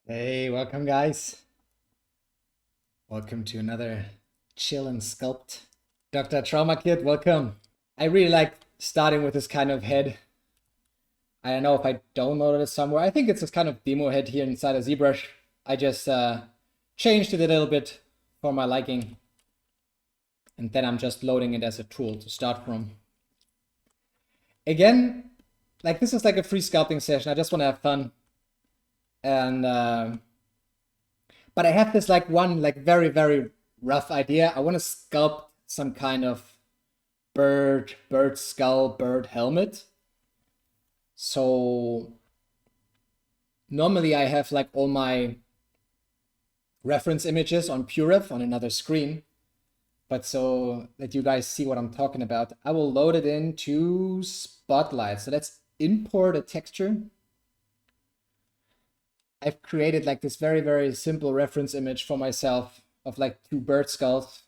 Hey, welcome guys. Welcome to another chill and sculpt. Dr. Trauma Kid, welcome. I really like starting with this kind of head. I don't know if I downloaded it somewhere. I think it's this kind of demo head here inside of ZBrush. I just changed it a little bit for my liking. And then I'm just loading it as a tool to start from. Again, like this is like a free sculpting session. I just want to have fun. And but I have this like one like very rough idea. I want to sculpt some kind of bird skull, bird helmet. So normally I have like all my reference images on PureRef on another screen. But so that you guys see what I'm talking about, I will load it into Spotlight. So let's import a texture. I've created like this very simple reference image for myself of like two bird skulls.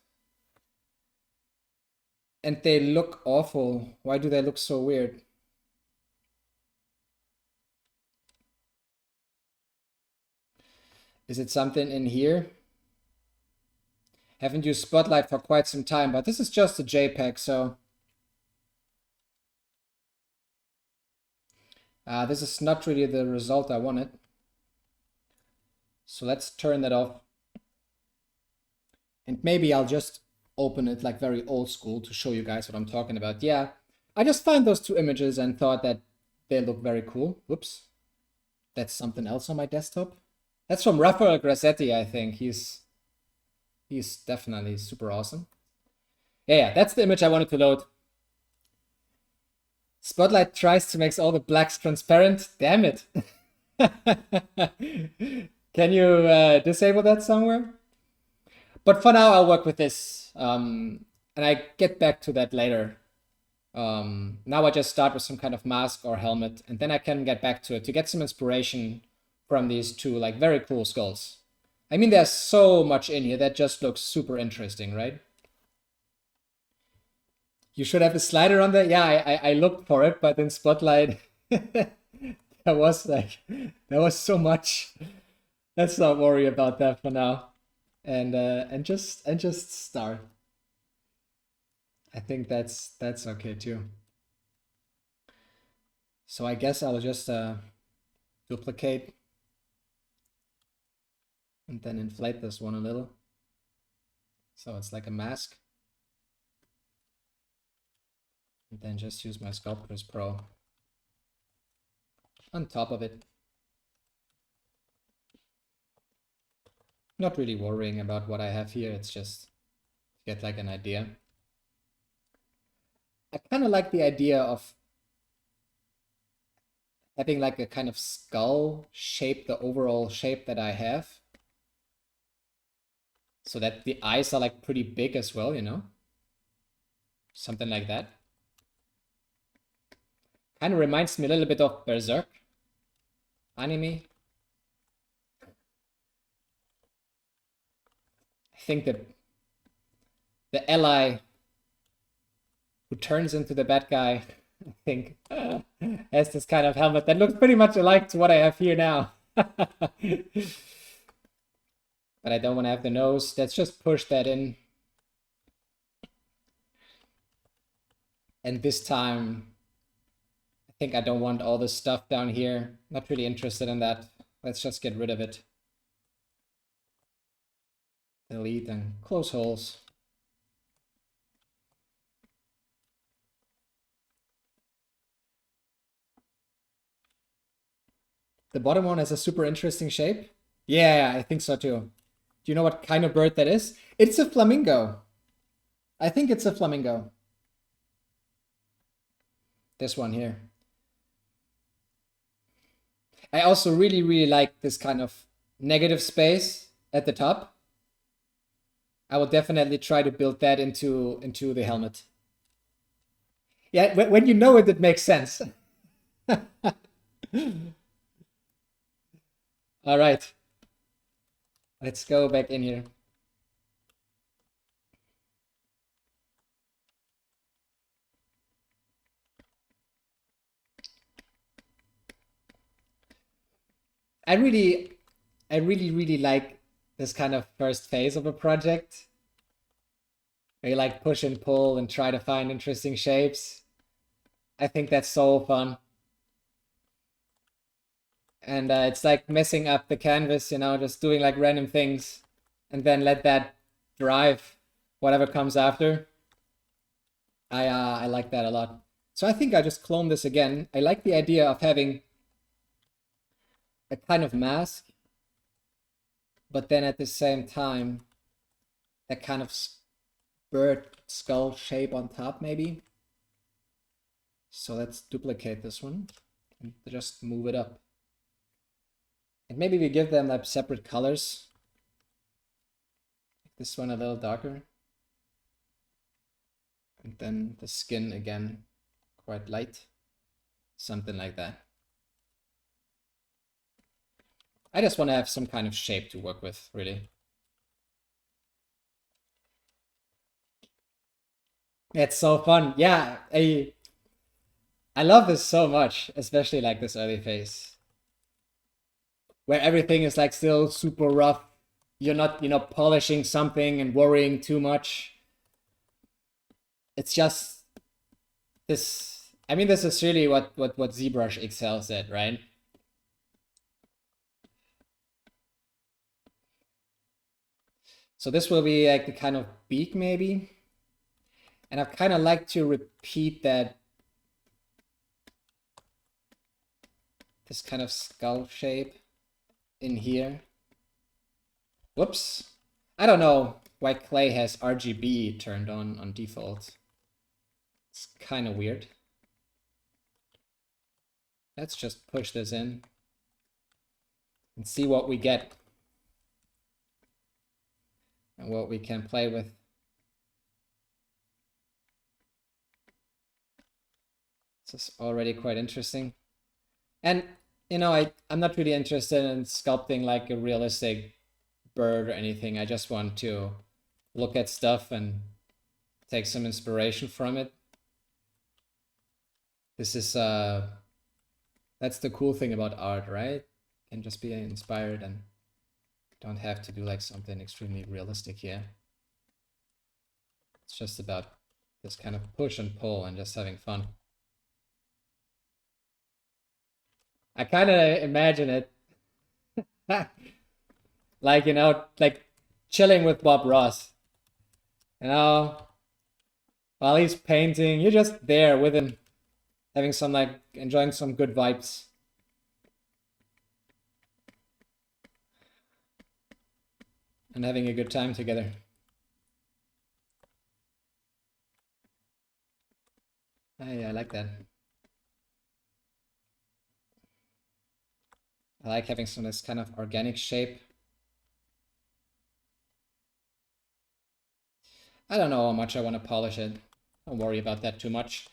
And they look awful. Why do they look so weird? Is it something in here? Haven't used Spotlight for quite some time, but this is just a JPEG, so this is not really the result I wanted. So let's turn that off. And maybe I'll just open it like very old school to show you guys what I'm talking about. Yeah, I just found those two images and thought that they look very cool. Whoops. That's something else on my desktop. That's from Rafael Grassetti, I think. He's definitely super awesome. Yeah, that's the image I wanted to load. Spotlight tries to make all the blacks transparent. Damn it. Can you disable that somewhere? But for now, I'll work with this. And I get back to that later. Now I just start with some kind of mask or helmet, and then I can get back to it to get some inspiration from these two like very cool skulls. I mean, there's so much in here that just looks super interesting, right? You should have a slider on there. Yeah, I looked for it, but in Spotlight, there was so much. Let's not worry about that for now, and just start. I think that's okay too. So I guess I'll just duplicate and then inflate this one a little. So it's like a mask. And then just use my Sculptors Pro on top of it. Not really worrying about what I have here, it's just to get like an idea. I kind of like the idea of having like a kind of skull shape, the overall shape that I have. So that the eyes are like pretty big as well, you know? Something like that. Kind of reminds me a little bit of Berserk anime. I think that the ally who turns into the bad guy, I think, has this kind of helmet that looks pretty much alike to what I have here now. But I don't want to have the nose. Let's just push that in. And this time, I think I don't want all this stuff down here. Not really interested in that. Let's just get rid of it. Delete and close holes. The bottom one has a super interesting shape. Yeah, I think so too. Do you know what kind of bird that is? It's a flamingo. I think it's a flamingo. This one here. I also really like this kind of negative space at the top. I will definitely try to build that into the helmet. Yeah, when you know it, it makes sense. All right. Let's go back in here. I really I really, really like this kind of first phase of a project, where you like push and pull and try to find interesting shapes. I think that's so fun. And it's like messing up the canvas, you know, just doing like random things and then let that drive whatever comes after. I like that a lot. So I think I just clone this again. I like the idea of having a kind of mask, but then at the same time, that kind of bird skull shape on top, maybe. So let's duplicate this one and just move it up. And maybe we give them like separate colors. This one a little darker. And then the skin again, quite light. Something like that. I just want to have some kind of shape to work with, really. It's so fun. Yeah, I love this so much, especially like this early phase, where everything is like still super rough. You're not, you know, polishing something and worrying too much. It's just this. I mean, this is really what ZBrush excels at, right? So this will be like the kind of beak, maybe. And I kind of like to repeat that, this kind of skull shape in here. Whoops. I don't know why Clay has RGB turned on default. It's kind of weird. Let's just push this in and see what we get and what we can play with. This is already quite interesting. And, you know, I'm not really interested in sculpting like a realistic bird or anything. I just want to look at stuff and take some inspiration from it. This is that's the cool thing about art, right? You can just be inspired and don't have to do like something extremely realistic here. It's just about this kind of push and pull and just having fun. I kind of imagine it like, you know, like chilling with Bob Ross, you know, while he's painting, you're just there with him, having some like enjoying some good vibes. And having a good time together. Hey, I like that. I like having some of this kind of organic shape. I don't know how much I want to polish it. Don't worry about that too much.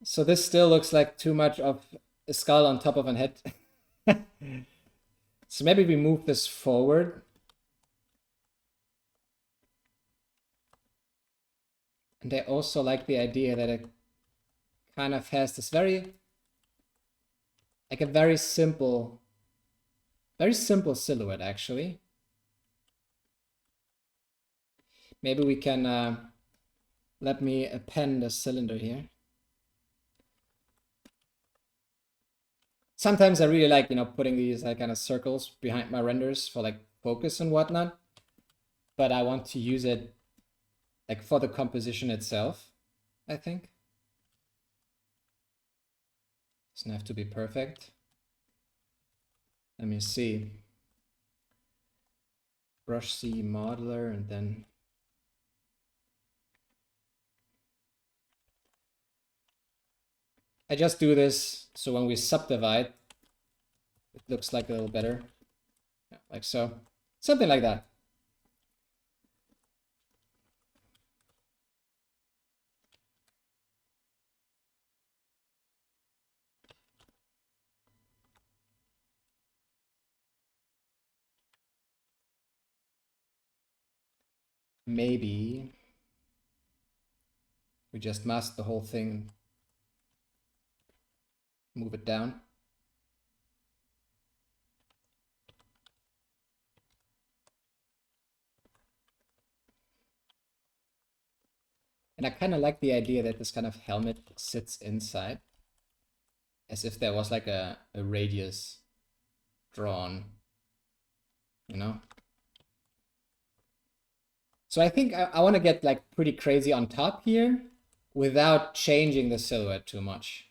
So this still looks like too much of a skull on top of a head. So maybe we move this forward. And I also like the idea that it kind of has this very, like a very simple silhouette, actually. Maybe we can let me append a cylinder here. Sometimes I really like, you know, putting these like kind of circles behind my renders for like focus and whatnot, but I want to use it like for the composition itself, I think. Doesn't have to be perfect. Let me see. Brush C modeler and then I just do this so when we subdivide, it looks like a little better. Yeah, like so. Something like that. Maybe we just mask the whole thing. Move it down. And I kind of like the idea that this kind of helmet sits inside, as if there was like a radius drawn, you know? So I think I want to get like pretty crazy on top here without changing the silhouette too much.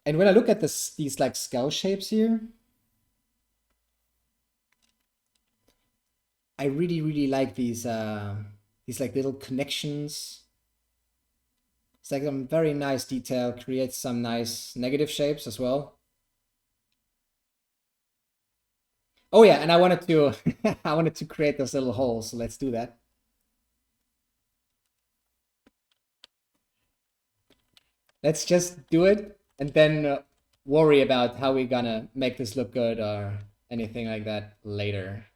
And when I look at these like skull shapes here, I really like these like little connections. It's like a very nice detail, creates some nice negative shapes as well. Oh yeah, and I wanted to I wanted to create those little holes, so let's do that. Let's just do it and then worry about how we're gonna make this look good or anything like that later.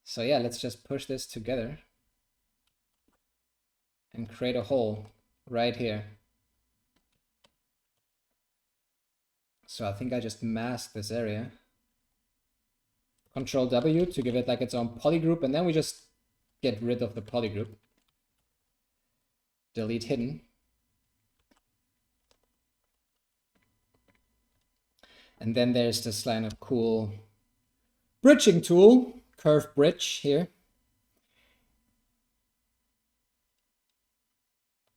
So yeah, let's just push this together and create a hole right here. So I think I just masked this area. Control W to give it like its own polygroup, and then we just get rid of the polygroup. Delete hidden. And then there's this line of cool bridging tool, curve bridge here.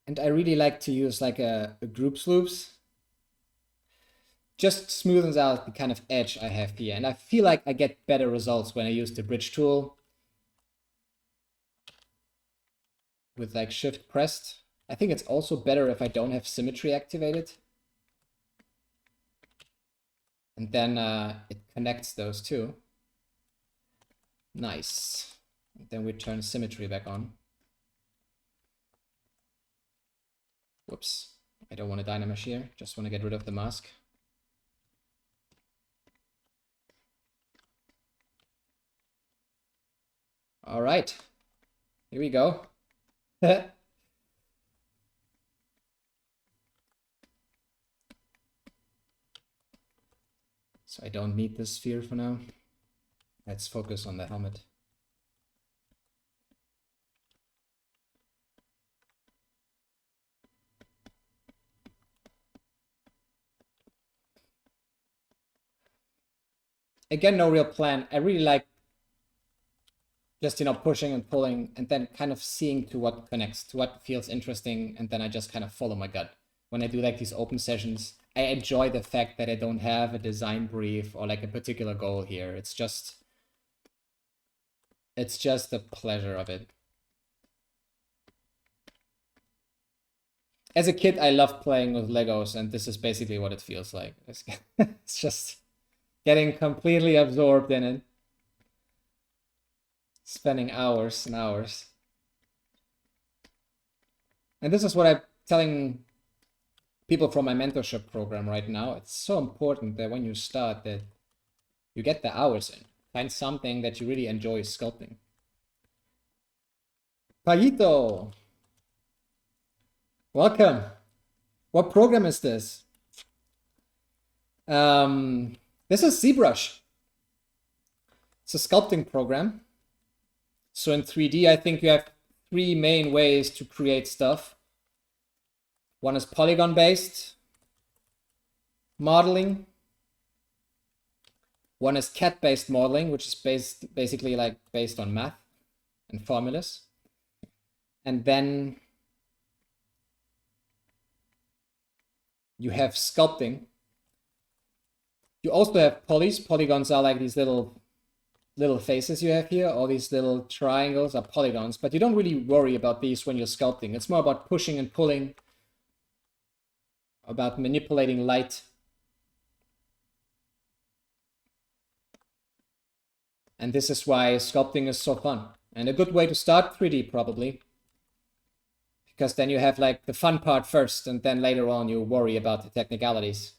And I really like to use like a groups loops. Just smoothens out the kind of edge I have here. And I feel like I get better results when I use the bridge tool with like shift pressed. I think it's also better if I don't have symmetry activated. And then it connects those two. Nice. And then we turn symmetry back on. Whoops. I don't want to Dynamesh here. Just want to get rid of the mask. All right. Here we go. So I don't need this sphere for now. Let's focus on the helmet. Again, no real plan. I really like just, you know, pushing and pulling and then kind of seeing to what connects, to what feels interesting. And then I just kind of follow my gut. When I do like these open sessions, I enjoy the fact that I don't have a design brief or like a particular goal here. It's just the pleasure of it. As a kid, I loved playing with Legos, and this is basically what it feels like. It's just getting completely absorbed in it. Spending hours and hours. And this is what I'm telling people from my mentorship program right now. It's so important that when you start that you get the hours in. Find something that you really enjoy sculpting. Payito! Welcome. What program is this? This is ZBrush. It's a sculpting program. So in 3D, I think you have three main ways to create stuff. One is polygon-based modeling. One is CAD-based modeling, which is basically like based on math and formulas. And then you have sculpting. You also have polys. Polygons are like these little faces you have here. All these little triangles are polygons, but you don't really worry about these when you're sculpting. It's more about pushing and pulling, about manipulating light. And this is why sculpting is so fun. And a good way to start 3D probably. Because then you have like the fun part first, and then later on you worry about the technicalities.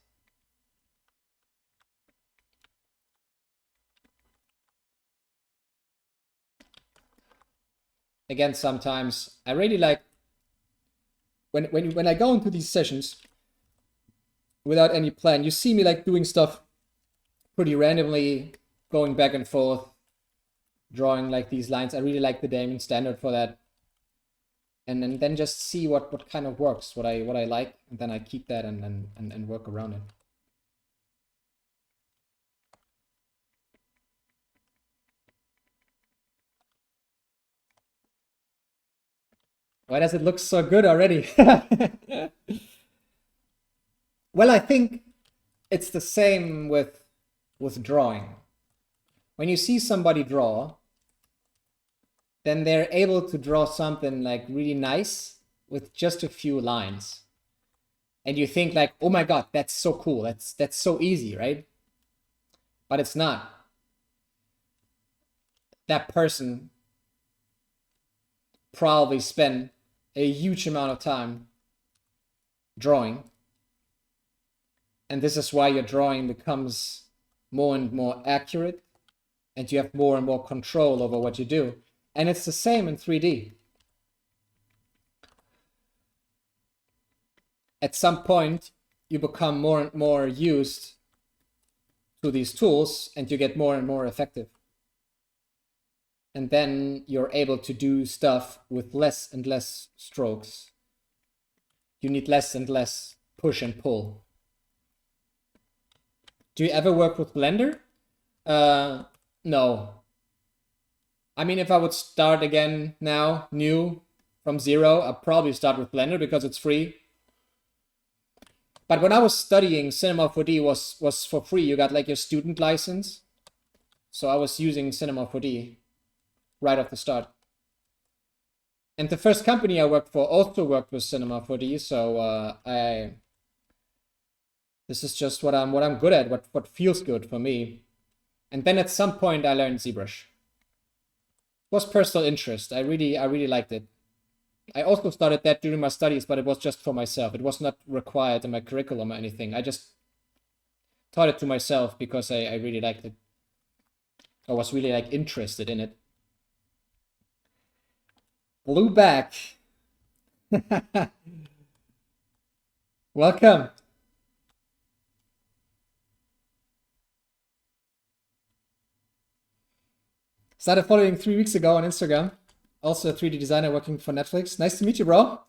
Again, sometimes I really like when I go into these sessions without any plan, you see me like doing stuff pretty randomly, going back and forth, drawing like these lines. I really like the Damien standard for that. And then just see what kind of works, what I like, and then I keep that and work around it. Why does it look so good already? Well, I think it's the same with drawing. When you see somebody draw, then they're able to draw something like really nice with just a few lines. And you think like, oh my God, that's so cool. That's so easy, right? But it's not. That person probably spent a huge amount of time drawing. And this is why your drawing becomes more and more accurate, and you have more and more control over what you do. And it's the same in 3D. At some point, you become more and more used to these tools, and you get more and more effective. And then you're able to do stuff with less and less strokes. You need less and less push and pull. Do you ever work with Blender? No. I mean, if I would start again now, new, from zero, I'd probably start with Blender because it's free. But when I was studying, Cinema4D was for free. You got like your student license. So I was using Cinema4D right off the start. And the first company I worked for also worked with Cinema4D, so this is just what I'm good at, what feels good for me. And then at some point I learned ZBrush. It was personal interest. I really liked it. I also started that during my studies, but it was just for myself. It was not required in my curriculum or anything. I just taught it to myself because I really liked it. I was really like interested in it. Blue back. Welcome. Started following 3 weeks ago on Instagram. Also a 3D designer working for Netflix. Nice to meet you, bro.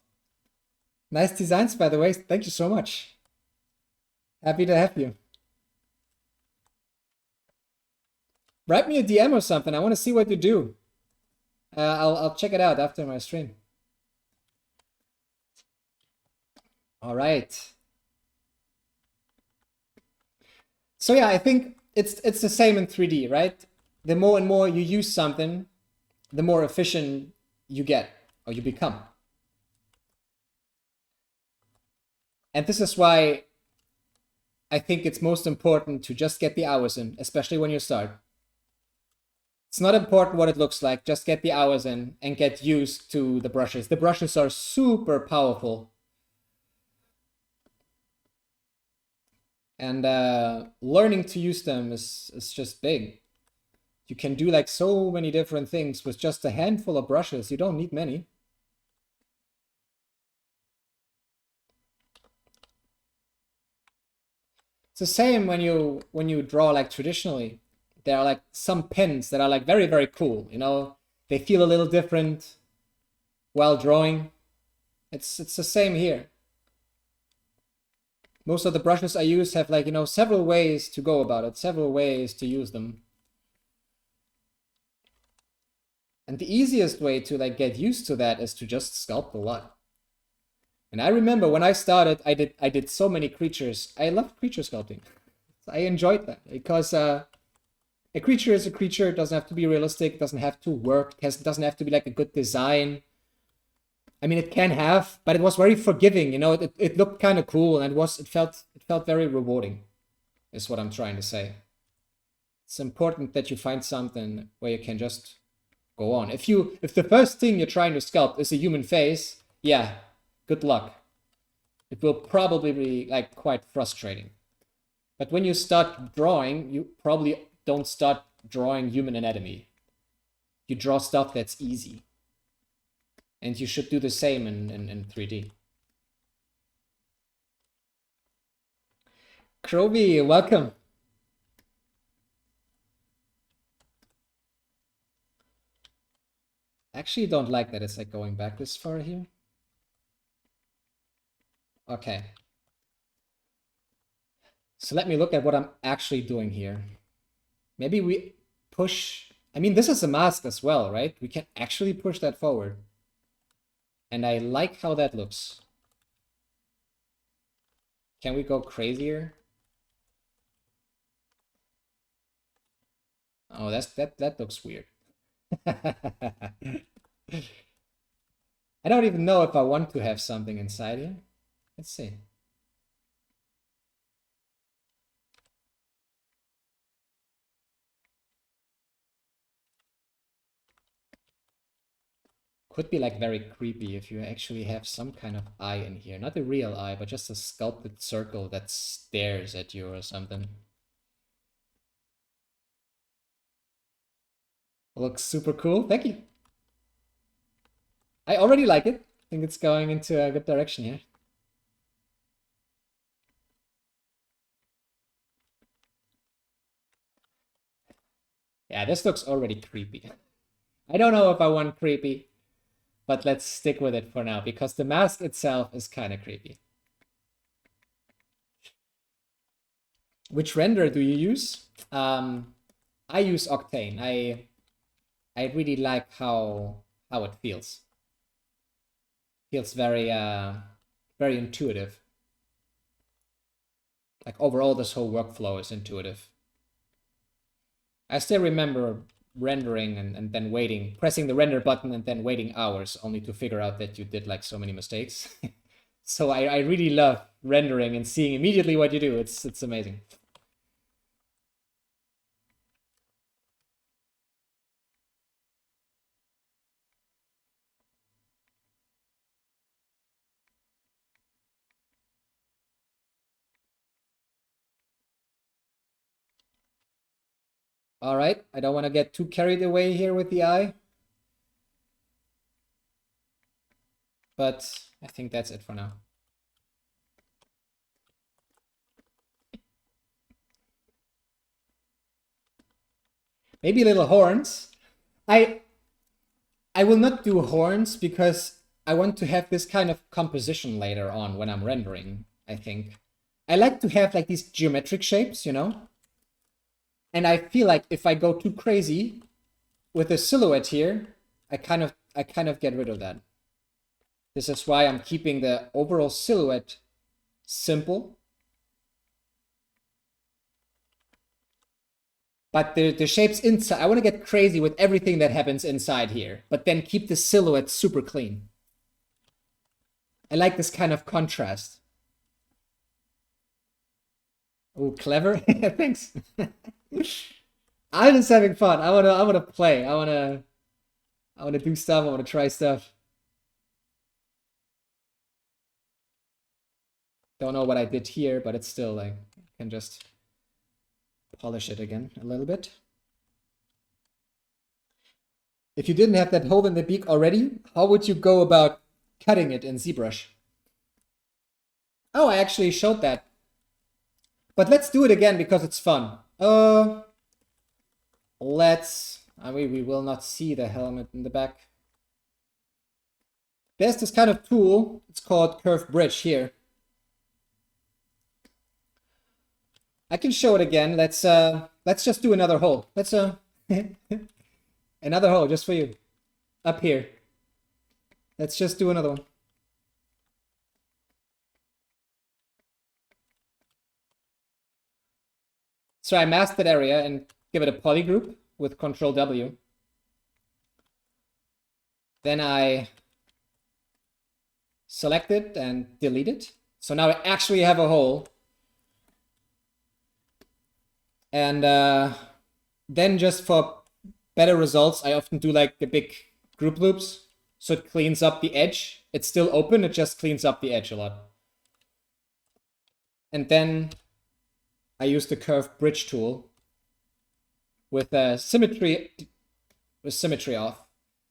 Nice designs, by the way. Thank you so much. Happy to have you. Write me a DM or something. I want to see what you do. I'll check it out after my stream. All right. So yeah, I think it's the same in 3D, right? The more and more you use something, the more efficient you get or you become. And this is why I think it's most important to just get the hours in, especially when you start. It's not important what it looks like, just get the hours in and get used to the brushes. The brushes are super powerful. And learning to use them is just big. You can do like so many different things with just a handful of brushes. You don't need many. It's the same when you draw like traditionally. There are like some pens that are like very, very cool. You know, they feel a little different while drawing. It's the same here. Most of the brushes I use have like, you know, several ways to go about it, several ways to use them. And the easiest way to like get used to that is to just sculpt a lot. And I remember when I started, I did so many creatures. I loved creature sculpting. I enjoyed that because a creature is a creature. It doesn't have to be realistic. It doesn't have to work. It doesn't have to be like a good design. I mean, it can have, but it was very forgiving. You know, it looked kind of cool, and it felt very rewarding. Is what I'm trying to say. It's important that you find something where you can just go on. If the first thing you're trying to sculpt is a human face, yeah, good luck. It will probably be like quite frustrating. But when you start drawing, you probably don't start drawing human anatomy. You draw stuff that's easy. And you should do the same in 3D. Kroby, welcome. Actually don't like that it's like going back this far here. Okay. So let me look at what I'm actually doing here. Maybe we push, I mean, this is a mask as well, right? We can actually push that forward. And I like how that looks. Can we go crazier? Oh, that looks weird. I don't even know if I want to have something inside here. Let's see. Could be like very creepy if you actually have some kind of eye in here. Not a real eye, but just a sculpted circle that stares at you or something. Looks super cool. Thank you. I already like it. I think it's going into a good direction here. Yeah, this looks already creepy. I don't know if I want creepy, but let's stick with it for now because the mask itself is kind of creepy. Which render do you use? I use Octane. I really like how it feels. Feels very very intuitive. Like overall, this whole workflow is intuitive. I still remember rendering and then waiting, pressing the render button and then waiting hours only to figure out that you did like so many mistakes. So I really love rendering and seeing immediately what you do. It's amazing. All right, I don't want to get too carried away here with the eye. But I think that's it for now. Maybe little horns. I will not do horns because I want to have this kind of composition later on when I'm rendering, I think. I like to have like these geometric shapes, you know? And I feel like if I go too crazy with the silhouette here, I kind of get rid of that. This is why I'm keeping the overall silhouette simple. But the shapes inside, I want to get crazy with everything that happens inside here, but then keep the silhouette super clean. I like this kind of contrast. Oh, clever. Thanks. I'm just having fun. I wanna play. I wanna do stuff. I wanna try stuff. Don't know what I did here, but it's still like I can just polish it again a little bit. If you didn't have that hole in the beak already, how would you go about cutting it in ZBrush? Oh, I actually showed that. But let's do it again because it's fun. We will not see the helmet in the back. There's this kind of tool. It's called Curve Bridge here. I can show it again. Let's just do another hole. Let's another hole just for you. Up here. Let's just do another one. So I mask that area and give it a poly group with Control W. Then I select it and delete it. So now I actually have a hole. And then just for better results, I often do like the big group loops. So it cleans up the edge. It's still open, it just cleans up the edge a lot. And then I use the Curve Bridge tool with symmetry off.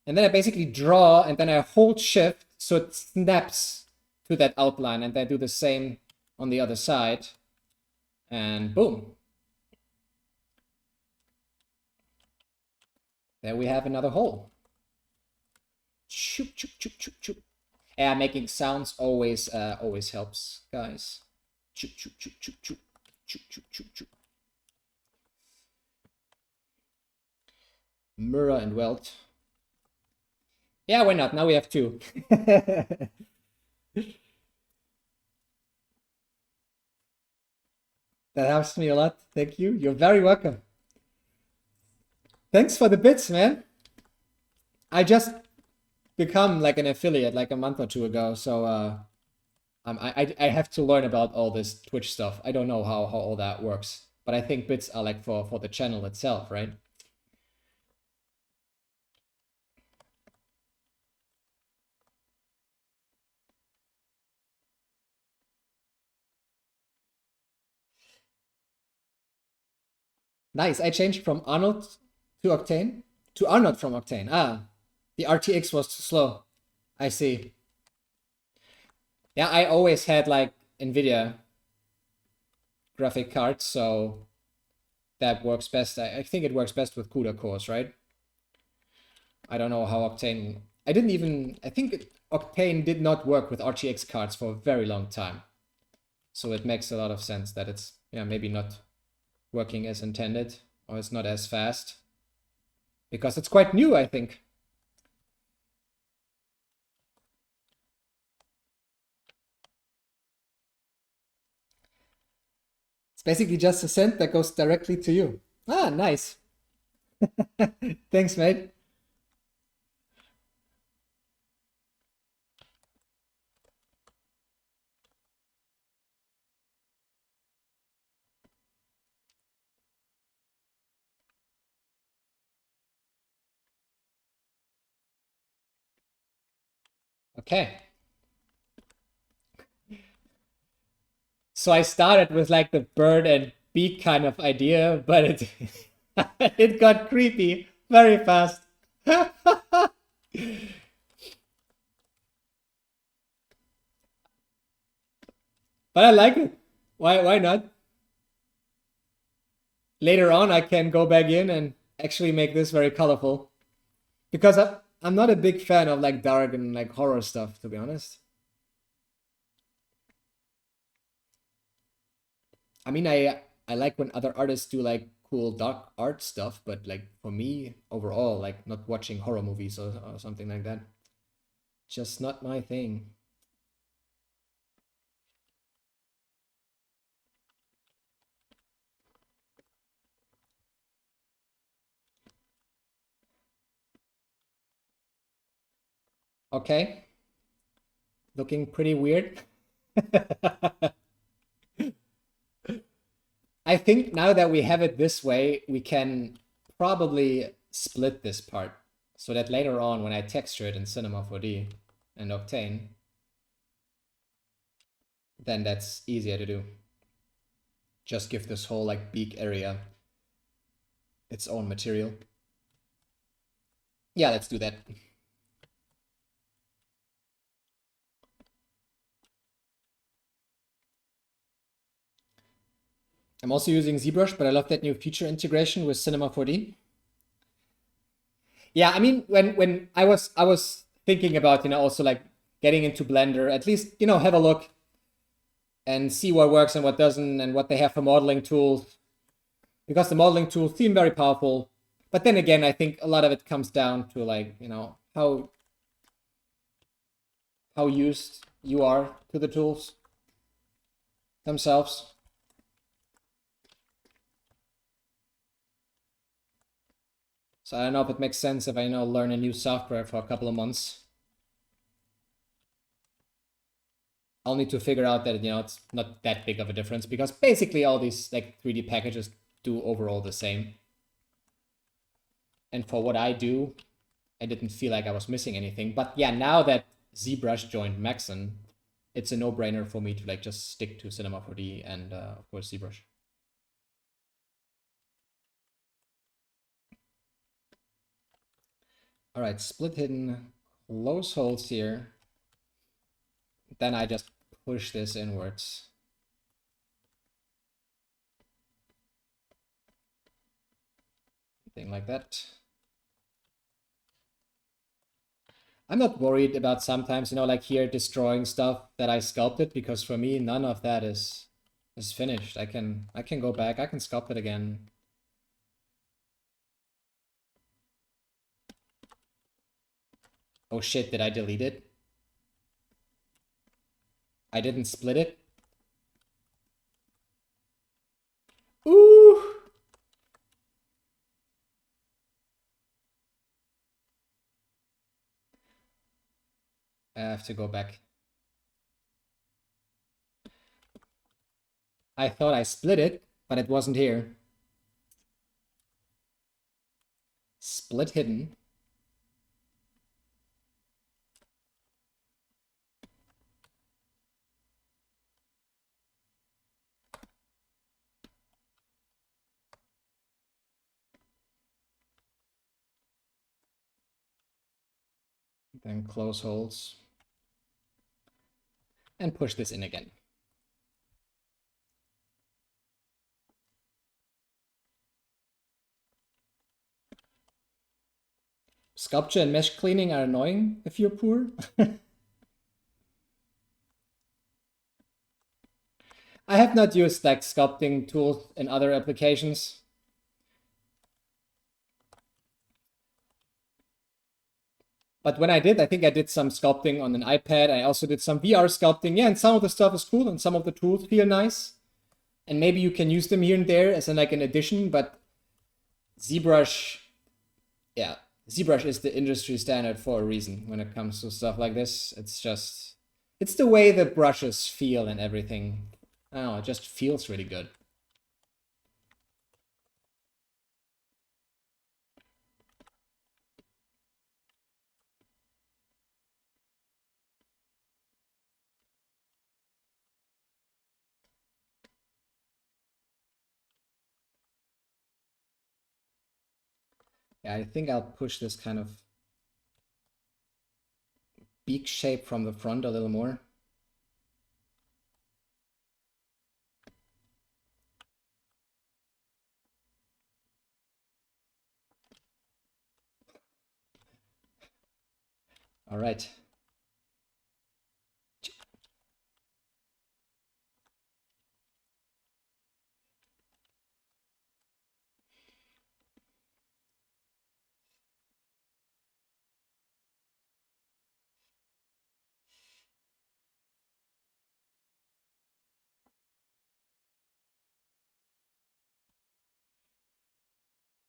And then I basically draw and then I hold shift so it snaps to that outline, and then I do the same on the other side. And boom. There we have another hole. Choop, choop, choop, choop, choop. Yeah, making sounds always always helps, guys. Choop, choop, choop, choop, choop. Choop, choop, choop, choop. Mirror and weld. Yeah, why not? Now we have two. That helps me a lot. Thank you. You're very welcome. Thanks for the bits, man. I just become like an affiliate like a month or two ago, so I have to learn about all this Twitch stuff. I don't know how all that works, but I think bits are like for the channel itself, right? Nice. I changed from Arnold to Octane to Arnold from Octane. Ah, the RTX was too slow. I see. Yeah, I always had like NVIDIA graphic cards, so that works best. I think it works best with CUDA cores, right? I don't know how Octane... I think Octane did not work with RTX cards for a very long time. So it makes a lot of sense that it's, yeah, maybe not working as intended, or it's not as fast. Because it's quite new, I think. It's basically just a cent that goes directly to you. Ah, nice. Thanks, mate. Okay. So I started with like the bird and beak kind of idea, but it it got creepy very fast. But I like it. Why not? Later on I can go back in and actually make this very colorful. Because I'm not a big fan of like dark and like horror stuff, to be honest. I mean, I like when other artists do like cool dark art stuff, but like for me overall, like not watching horror movies or something like that, just not my thing. Okay, looking pretty weird. I think now that we have it this way, we can probably split this part so that later on when I texture it in Cinema4D and Octane, then that's easier to do. Just give this whole like beak area its own material. Yeah, let's do that. I'm also using ZBrush, but I love that new feature integration with Cinema4D. Yeah, I mean, when I was thinking about, you know, also like getting into Blender, at least, you know, have a look and see what works and what doesn't and what they have for modeling tools. Because the modeling tools seem very powerful. But then again, I think a lot of it comes down to like, you know, how used you are to the tools themselves. So I don't know if it makes sense if I, you know, learn a new software for a couple of months. I'll need to figure out that, you know, it's not that big of a difference because basically all these like 3D packages do overall the same. And for what I do, I didn't feel like I was missing anything. But yeah, now that ZBrush joined Maxon, it's a no-brainer for me to like just stick to Cinema4D and of course ZBrush. All right, split hidden, close holes here. Then I just push this inwards. Something like that. I'm not worried about sometimes, you know, like here destroying stuff that I sculpted, because for me none of that is finished. I can go back, I can sculpt it again. Oh shit, did I delete it? I didn't split it? Ooh! I have to go back. I thought I split it, but it wasn't here. Split hidden. Then close holes. And push this in again. Sculpture and mesh cleaning are annoying if you're poor. I have not used like sculpting tools in other applications. But when I did, I think I did some sculpting on an iPad. I also did some VR sculpting. Yeah, and some of the stuff is cool and some of the tools feel nice. And maybe you can use them here and there as like an addition, but ZBrush, yeah, ZBrush is the industry standard for a reason when it comes to stuff like this. It's just, it's the way the brushes feel and everything. I don't know, it just feels really good. Yeah, I think I'll push this kind of beak shape from the front a little more. All right.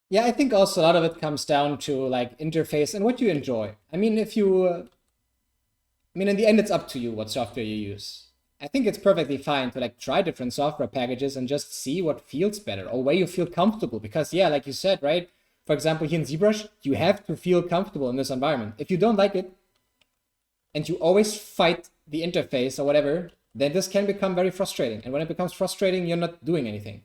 Yeah, I think also a lot of it comes down to like interface and what you enjoy. I mean, if you, I mean, in the end, it's up to you what software you use. I think it's perfectly fine to like try different software packages and just see what feels better or where you feel comfortable. Because yeah, like you said, right? For example, here in ZBrush, you have to feel comfortable in this environment. If you don't like it and you always fight the interface or whatever, then this can become very frustrating. And when it becomes frustrating, you're not doing anything.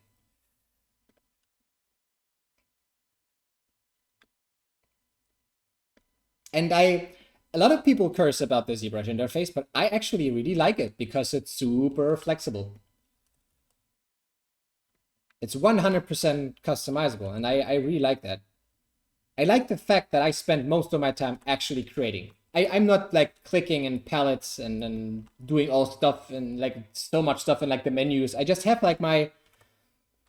And a lot of people curse about the ZBrush interface, but I actually really like it because it's super flexible. It's 100% customizable, and I really like that. I like the fact that I spend most of my time actually creating. I'm not like clicking in palettes and doing all stuff and like so much stuff in like the menus. I just have like my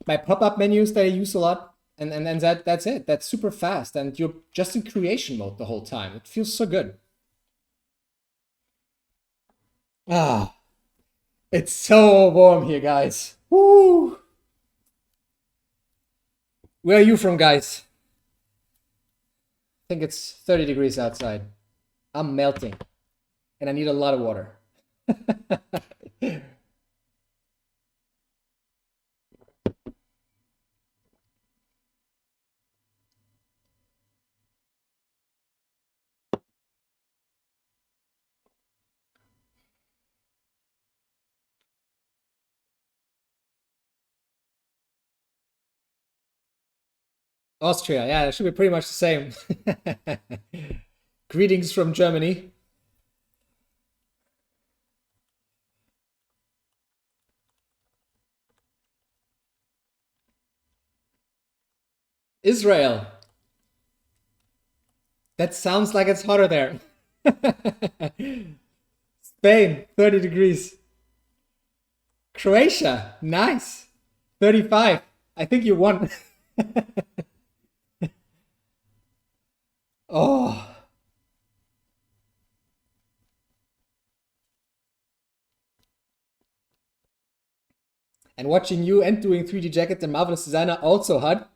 pop-up menus that I use a lot, and that's it. That's super fast, and you're just in creation mode the whole time. It feels so good. Ah, it's so warm here, guys. Woo! Where are you from, guys? I think it's 30 degrees outside. I'm melting, and I need a lot of water. Austria, yeah, it should be pretty much the same. Greetings from Germany. Israel. That sounds like it's hotter there. Spain, 30 degrees. Croatia, nice. 35. I think you won. Oh. And watching you and doing 3D jackets and Marvelous Designer also hot.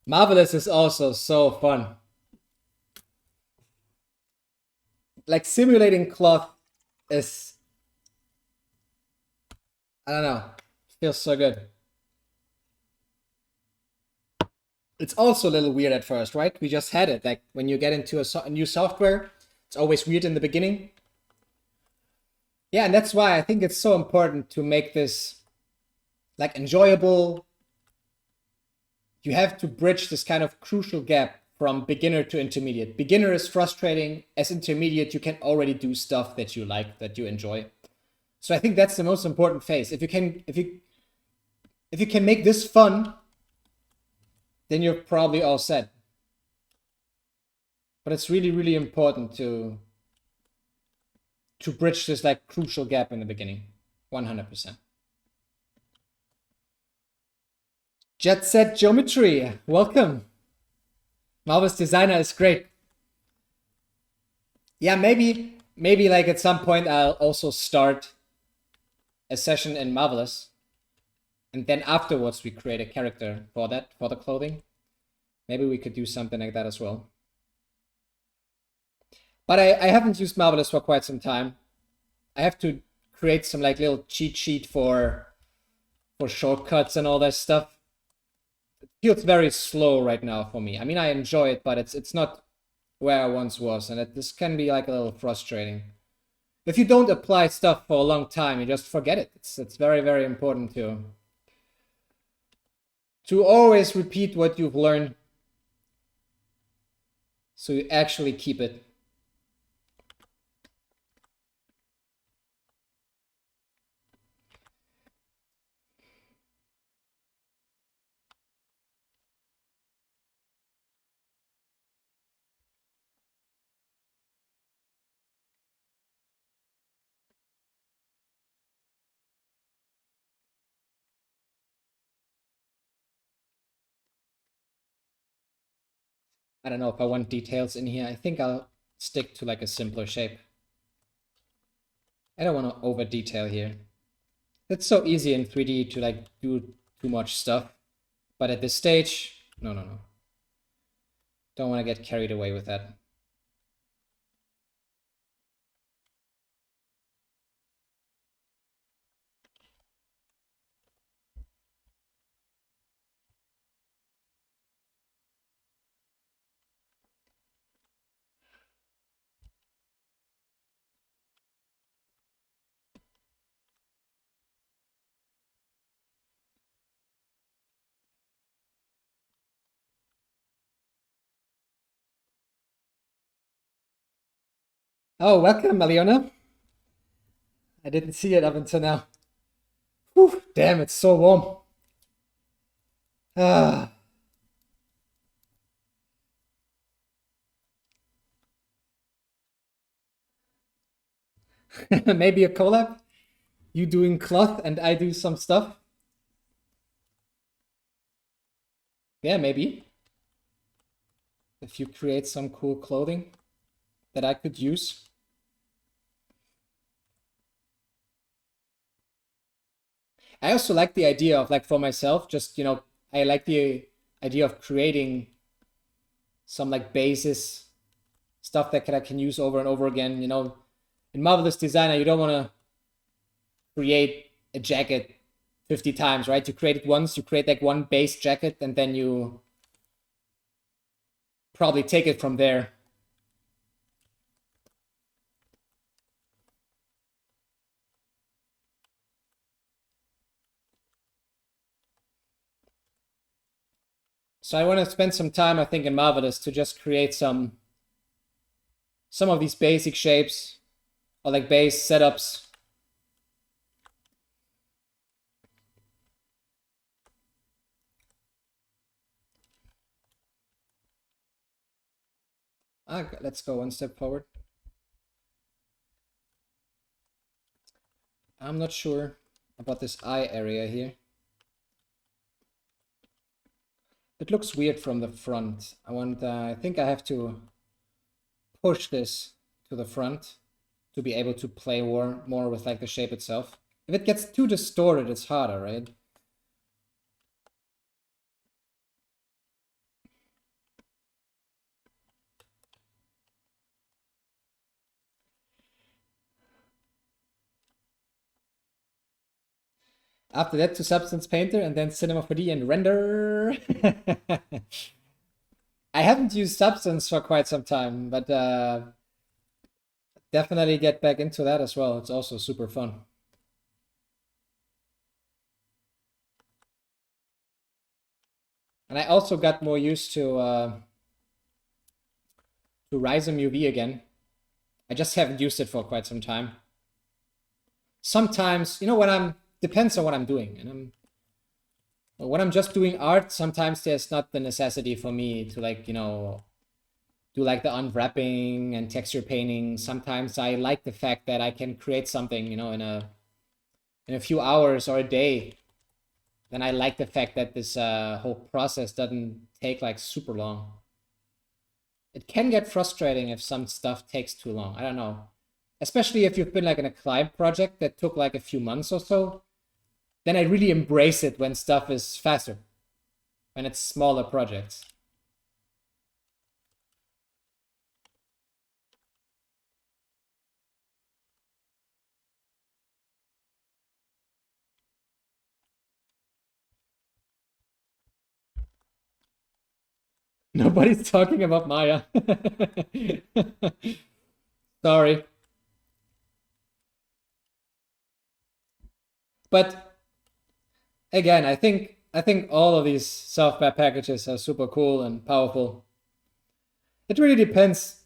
Marvelous is also so fun. Like simulating cloth is, I don't know, feels so good. It's also a little weird at first, right? We just had it. Like when you get into a new software, it's always weird in the beginning. Yeah, and that's why I think it's so important to make this like enjoyable. You have to bridge this kind of crucial gap from beginner to intermediate. Beginner is frustrating. As intermediate, you can already do stuff that you like, that you enjoy. So I think that's the most important phase. If you can make this fun, then you're probably all set. But it's really, really important to bridge this like crucial gap in the beginning. 100%. Jet Set Geometry, welcome. Marvelous Designer is great. Yeah, maybe like at some point I'll also start a session in Marvelous. And then afterwards we create a character for that, for the clothing. Maybe we could do something like that as well. But I haven't used Marvelous for quite some time. I have to create some like little cheat sheet for shortcuts and all that stuff. It feels very slow right now for me. I mean, I enjoy it, but it's not where I once was, and this can be like a little frustrating. If you don't apply stuff for a long time, you just forget it. It's very, very important to always repeat what you've learned so you actually keep it. I don't know if I want details in here. I think I'll stick to like a simpler shape. I don't want to over detail here. It's so easy in 3D to like do too much stuff. But at this stage, no. Don't want to get carried away with that. Oh, welcome, Aliona. I didn't see it up until now. Whew, damn, it's so warm. Ah. Maybe a collab? You doing cloth and I do some stuff? Yeah, maybe. If you create some cool clothing that I could use. I also like the idea of like for myself, just, you know, I like the idea of creating some like basis stuff that I can use over and over again. You know, in Marvelous Designer, you don't want to create a jacket 50 times, right? You create it once, you create like one base jacket, and then you probably take it from there. So I want to spend some time, I think, in Marvelous to just create some of these basic shapes or like base setups. Let's go one step forward. I'm not sure about this eye area here. It looks weird from the front. I think I have to push this to the front to be able to play more with like the shape itself. If it gets too distorted, it's harder, right? After that to Substance Painter and then Cinema4D and render. I haven't used Substance for quite some time, but definitely get back into that as well. It's also super fun. And I also got more used to Rhizome UV again. I just haven't used it for quite some time. Sometimes, you know, depends on what I'm doing. And when I'm just doing art, sometimes there's not the necessity for me to, like, you know, do like the unwrapping and texture painting. Sometimes I like the fact that I can create something, you know, in a few hours or a day. Then I like the fact that this whole process doesn't take like super long. It can get frustrating if some stuff takes too long. I don't know. Especially if you've been like in a client project that took like a few months or so. Then I really embrace it when stuff is faster. When it's smaller projects. Nobody's talking about Maya. Sorry. But again, I think all of these software packages are super cool and powerful. It really depends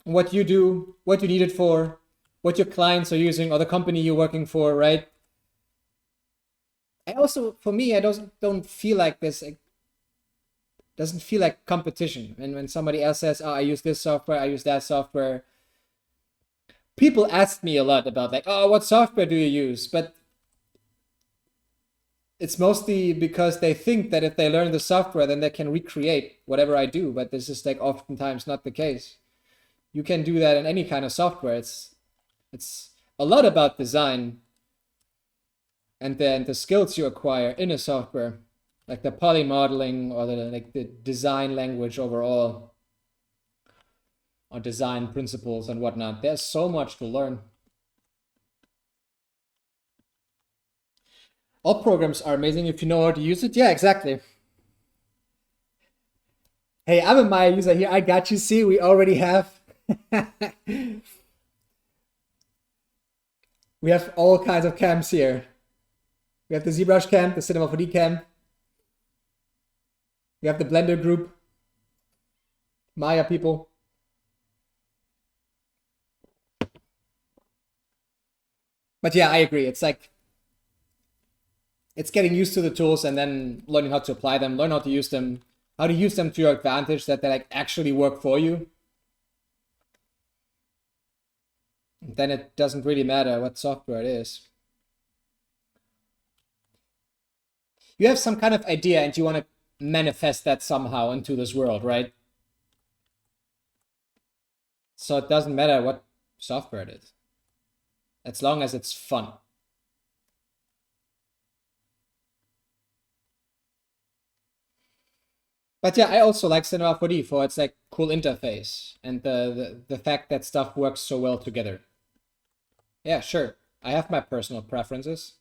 on what you do, what you need it for, what your clients are using, or the company you're working for, right? I also, for me, I don't feel like this. It doesn't feel like competition. And when somebody else says, "Oh, I use this software, I use that software," people ask me a lot about like, "Oh, what software do you use?" But it's mostly because they think that if they learn the software, then they can recreate whatever I do. But this is like oftentimes not the case. You can do that in any kind of software. It's a lot about design and then the skills you acquire in a software, like the poly modeling or the design language overall, or design principles and whatnot. There's so much to learn. All programs are amazing if you know how to use it. Yeah, exactly. Hey, I'm a Maya user here. I got you. See, we already have we have all kinds of cams here. We have the ZBrush cam, the Cinema4D cam. We have the Blender group. Maya people. But yeah, I agree. It's like, it's getting used to the tools and then learning how to apply them, learn how to use them, how to use them to your advantage, that they like actually work for you. Then it doesn't really matter what software it is. You have some kind of idea and you want to manifest that somehow into this world, right? So it doesn't matter what software it is, as long as it's fun. But yeah, I also like Cinema4D for its like cool interface and the fact that stuff works so well together. Yeah, sure. I have my personal preferences.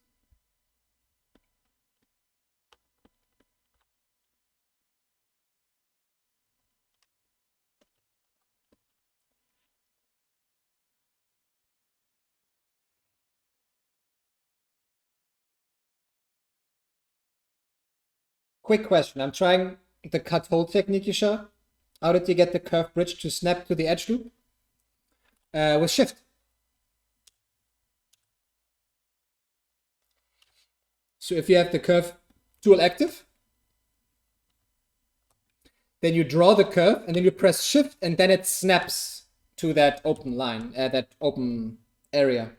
Quick question. I'm trying the cut hole technique you showed. How did you get the curve bridge to snap to the edge loop? With shift. So if you have the curve tool active, then you draw the curve, and then you press shift, and then it snaps to that open line, that open area,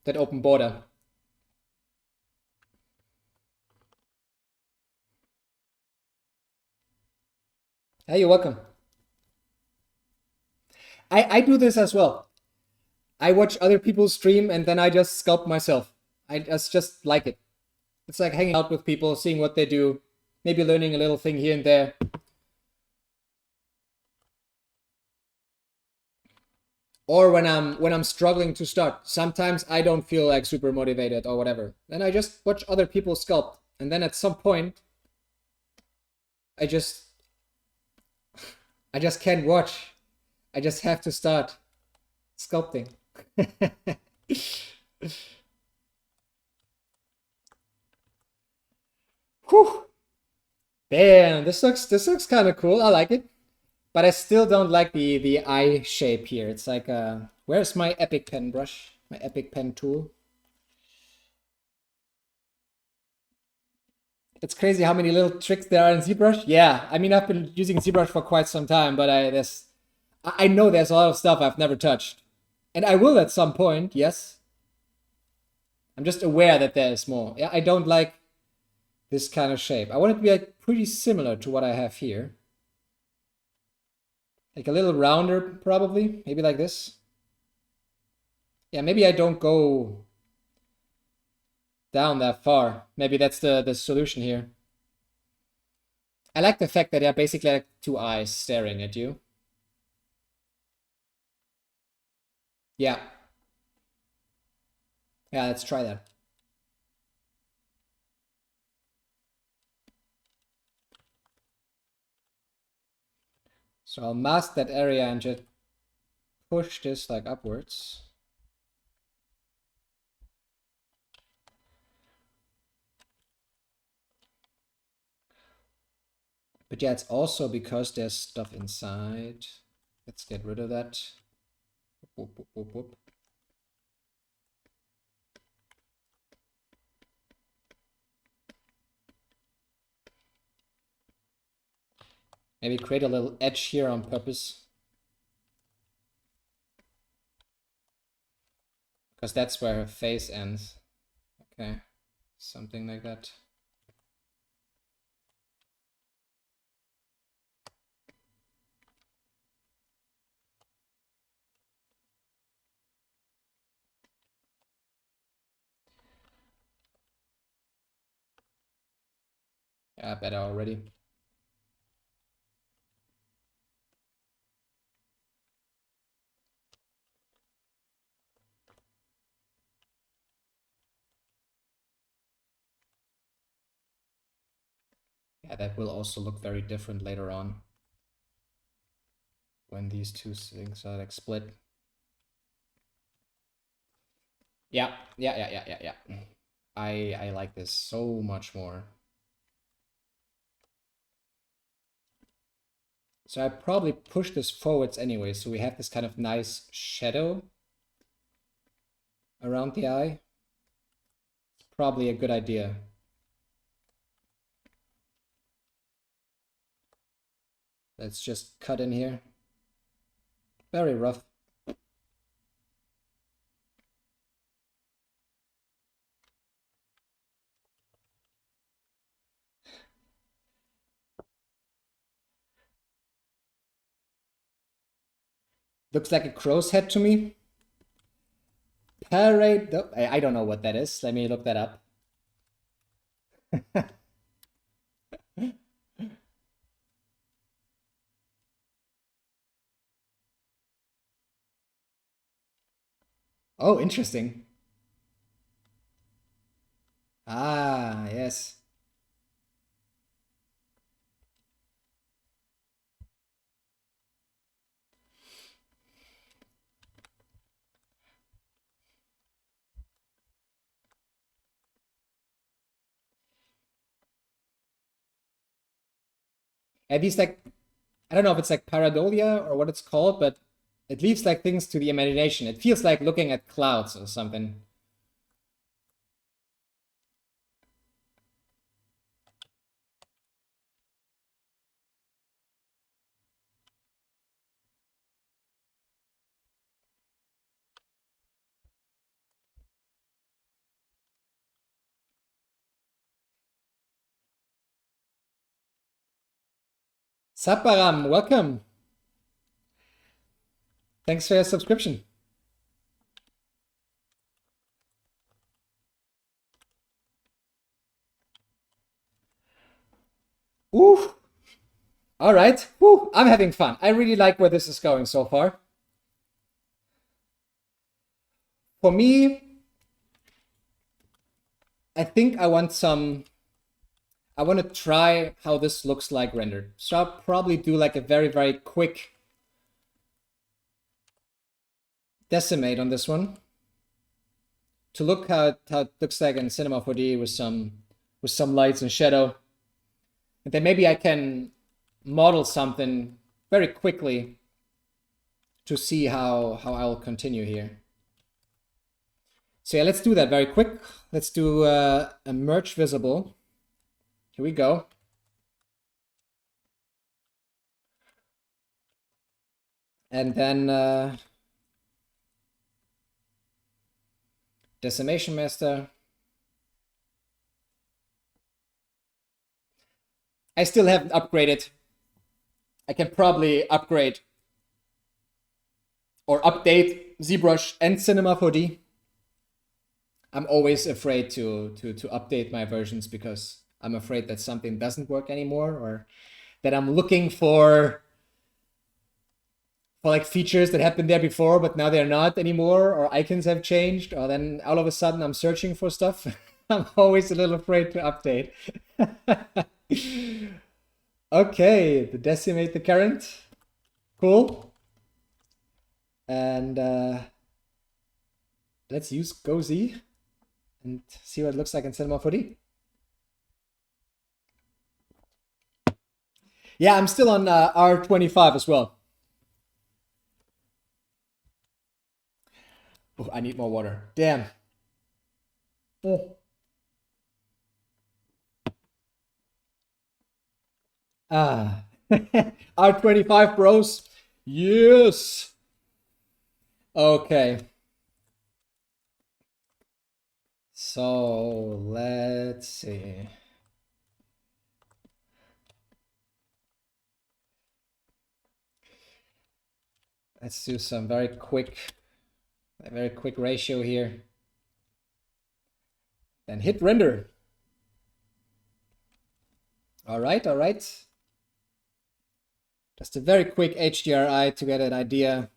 that open border. Hey, you're welcome. I do this as well. I watch other people stream and then I just sculpt myself. I just like it. It's like hanging out with people, seeing what they do, maybe learning a little thing here and there. Or when I'm struggling to start, sometimes I don't feel like super motivated or whatever. Then I just watch other people sculpt, and then at some point, I just can't watch. I just have to start sculpting. Whew. Damn, this looks kind of cool. I like it. But I still don't like the eye shape here. It's like, where's my Epic Pen brush? My Epic Pen tool? It's crazy how many little tricks there are in ZBrush. Yeah, I mean, I've been using ZBrush for quite some time, but I know there's a lot of stuff I've never touched. And I will at some point, yes. I'm just aware that there is more. Yeah, I don't like this kind of shape. I want it to be like pretty similar to what I have here. Like a little rounder, probably. Maybe like this. Yeah, maybe I don't go down that far. Maybe that's the solution here. I like the fact that they're basically like two eyes staring at you. Yeah. Yeah, let's try that. So I'll mask that area and just push this like upwards. But yeah, it's also because there's stuff inside. Let's get rid of that. Whoop, whoop, whoop, whoop. Maybe create a little edge here on purpose. Because that's where her face ends. Okay, something like that. Yeah, better already. Yeah, that will also look very different later on when these two things are like split. Yeah. I like this so much more. So I probably push this forwards anyway, so we have this kind of nice shadow around the eye. It's probably a good idea. Let's just cut in here. Very rough. Looks like a crow's head to me. Parade. I don't know what that is. Let me look that up. Oh, interesting. Ah, yes. And these like, I don't know if it's like pareidolia or what it's called, but it leaves like things to the imagination. It feels like looking at clouds or something. Saparam, welcome. Thanks for your subscription. Ooh. All right. Woo. I'm having fun. I really like where this is going so far. For me, I think I want to try how this looks like rendered. So I'll probably do like a very, very quick decimate on this one to look how it looks like in Cinema 4D with some lights and shadow. And then maybe I can model something very quickly to see how I'll continue here. So yeah, let's do that very quick. Let's do a merge visible. Here we go. And then decimation master. I still haven't upgraded. I can probably upgrade or update ZBrush and Cinema4D. I'm always afraid to update my versions because I'm afraid that something doesn't work anymore, or that I'm looking for like features that have been there before but now they're not anymore, or icons have changed, or then all of a sudden I'm searching for stuff. I'm always a little afraid to update. Okay, the decimate the current. Cool. And let's use GoZ and see what it looks like in Cinema 4D. Yeah, I'm still on R25 as well. Oh, I need more water. Damn. Oh. Ah. R25 bros. Yes. Okay. So let's see. Let's do some a very quick ratio here. Then hit render. All right. Just a very quick HDRI to get an idea.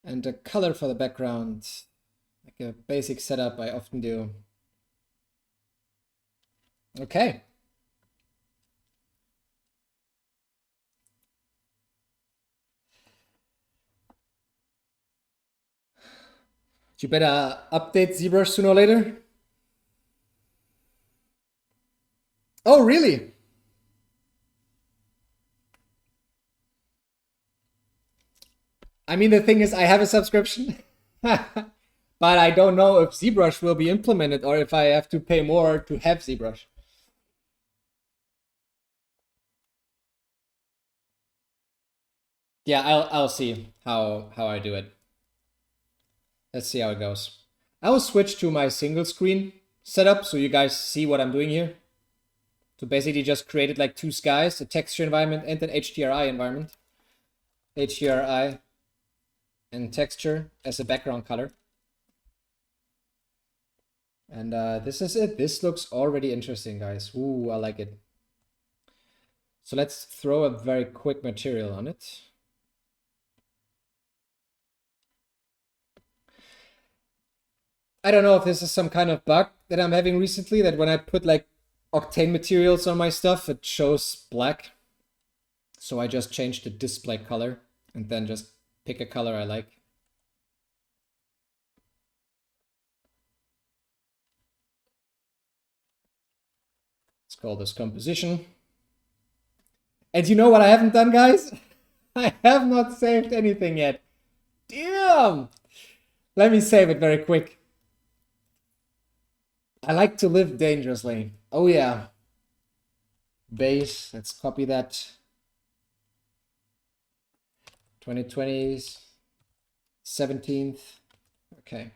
And a color for the background, like a basic setup I often do. Okay. You better update ZBrush sooner or later. Oh, really? I mean, the thing is, I have a subscription, but I don't know if ZBrush will be implemented or if I have to pay more to have ZBrush. Yeah, I'll see how I do it. Let's see how it goes. I will switch to my single screen setup so you guys see what I'm doing here. So basically just created like two skies, a texture environment and an HDRI environment. HDRI and texture as a background color. And this is it. This looks already interesting, guys. Ooh, I like it. So let's throw a very quick material on it. I don't know if this is some kind of bug that I'm having recently, that when I put like octane materials on my stuff, it shows black. So I just changed the display color and then just pick a color I like. Let's call this composition. And you know what I haven't done, guys? I have not saved anything yet. Damn! Let me save it very quick. I like to live dangerously. Oh yeah. Base, let's copy that. 2020s, 17th. Okay.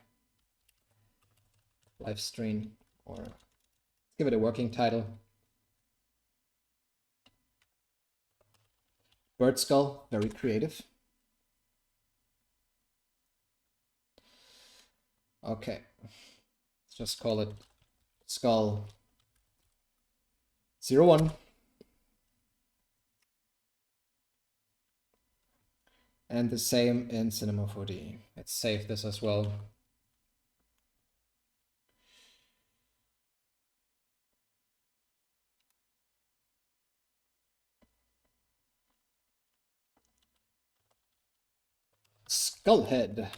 Live stream or give it a working title. Bird skull, very creative. Okay, let's just call it skull 01. And the same in Cinema4D. Let's save this as well. Skull head.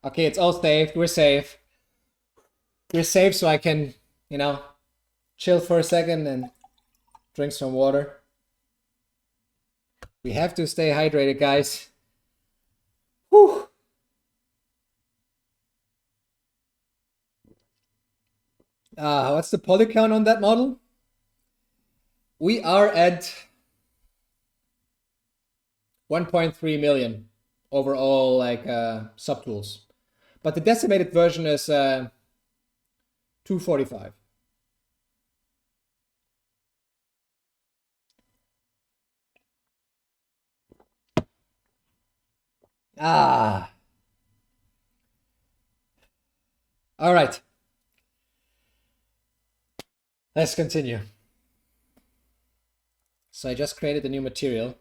Okay, it's all saved. We're safe. We're safe, so I can, you know, chill for a second and drink some water. We have to stay hydrated, guys. Whew. What's the poly count on that model? We are at 1.3 million overall, like subtools. But the decimated version is 245. All right. Let's continue. So I just created a new material.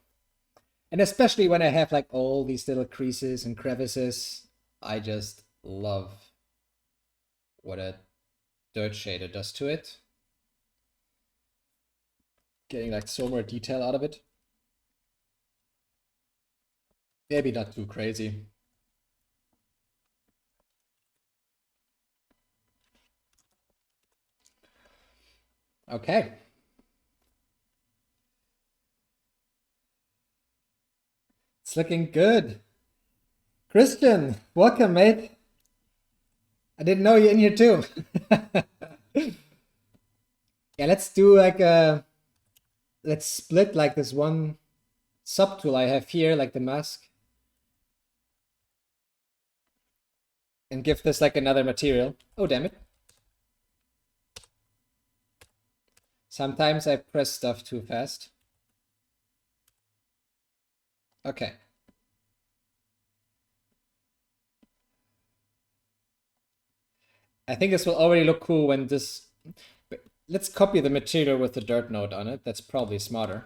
And especially when I have like all these little creases and crevices, I just love what a dirt shader does to it. Getting like so more detail out of it. Maybe not too crazy. Okay. It's looking good. Christian, welcome, mate. I didn't know you're in here too. Yeah, let's do like let's split like this one subtool I have here, like the mask. And give this like another material. Oh, damn it. Sometimes I press stuff too fast. Okay. I think this will already look cool when this... Let's copy the material with the dirt node on it. That's probably smarter.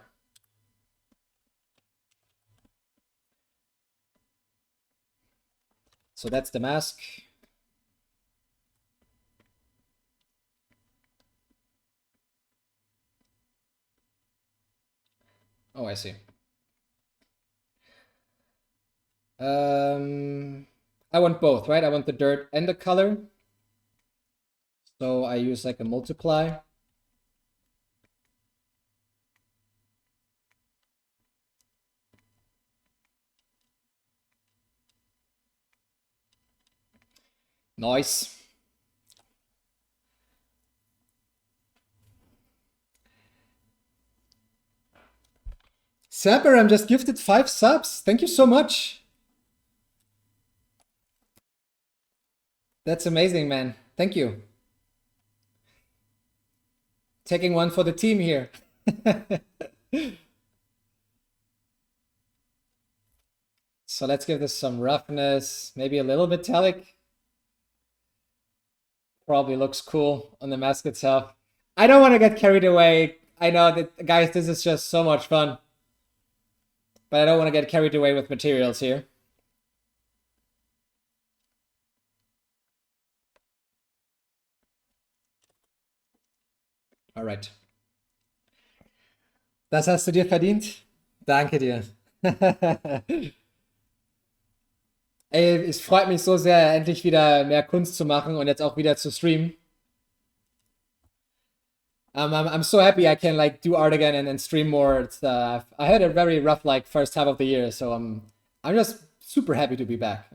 So that's the mask. Oh, I see. I want both, right? I want the dirt and the color. So I use like a multiply. Nice. Sapper, I'm just gifted 5 subs. Thank you so much. That's amazing, man. Thank you. Taking one for the team here. So let's give this some roughness, maybe a little metallic. Probably looks cool on the mask itself. I don't want to get carried away. I know that, guys, this is just so much fun. But I don't want to get carried away with materials here. Alright. Das hast du dir verdient. Danke dir. Ey, es freut mich so sehr, endlich wieder mehr Kunst zu machen und jetzt auch wieder zu streamen. I'm so happy I can like do art again and stream more stuff. I had a very rough like first half of the year, so I'm just super happy to be back.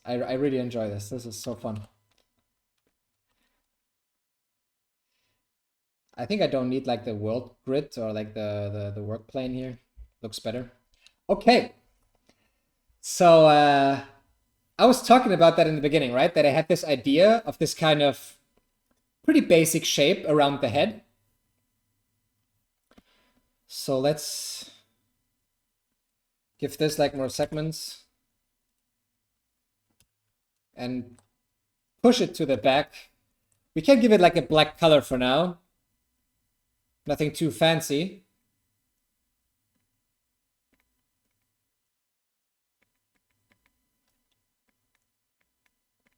I really enjoy this. This is so fun. I think I don't need like the world grid or like the work plane here. Looks better. Okay. So I was talking about that in the beginning, right? That I had this idea of this kind of pretty basic shape around the head. So let's give this like more segments and push it to the back. We can give it like a black color for now. Nothing too fancy.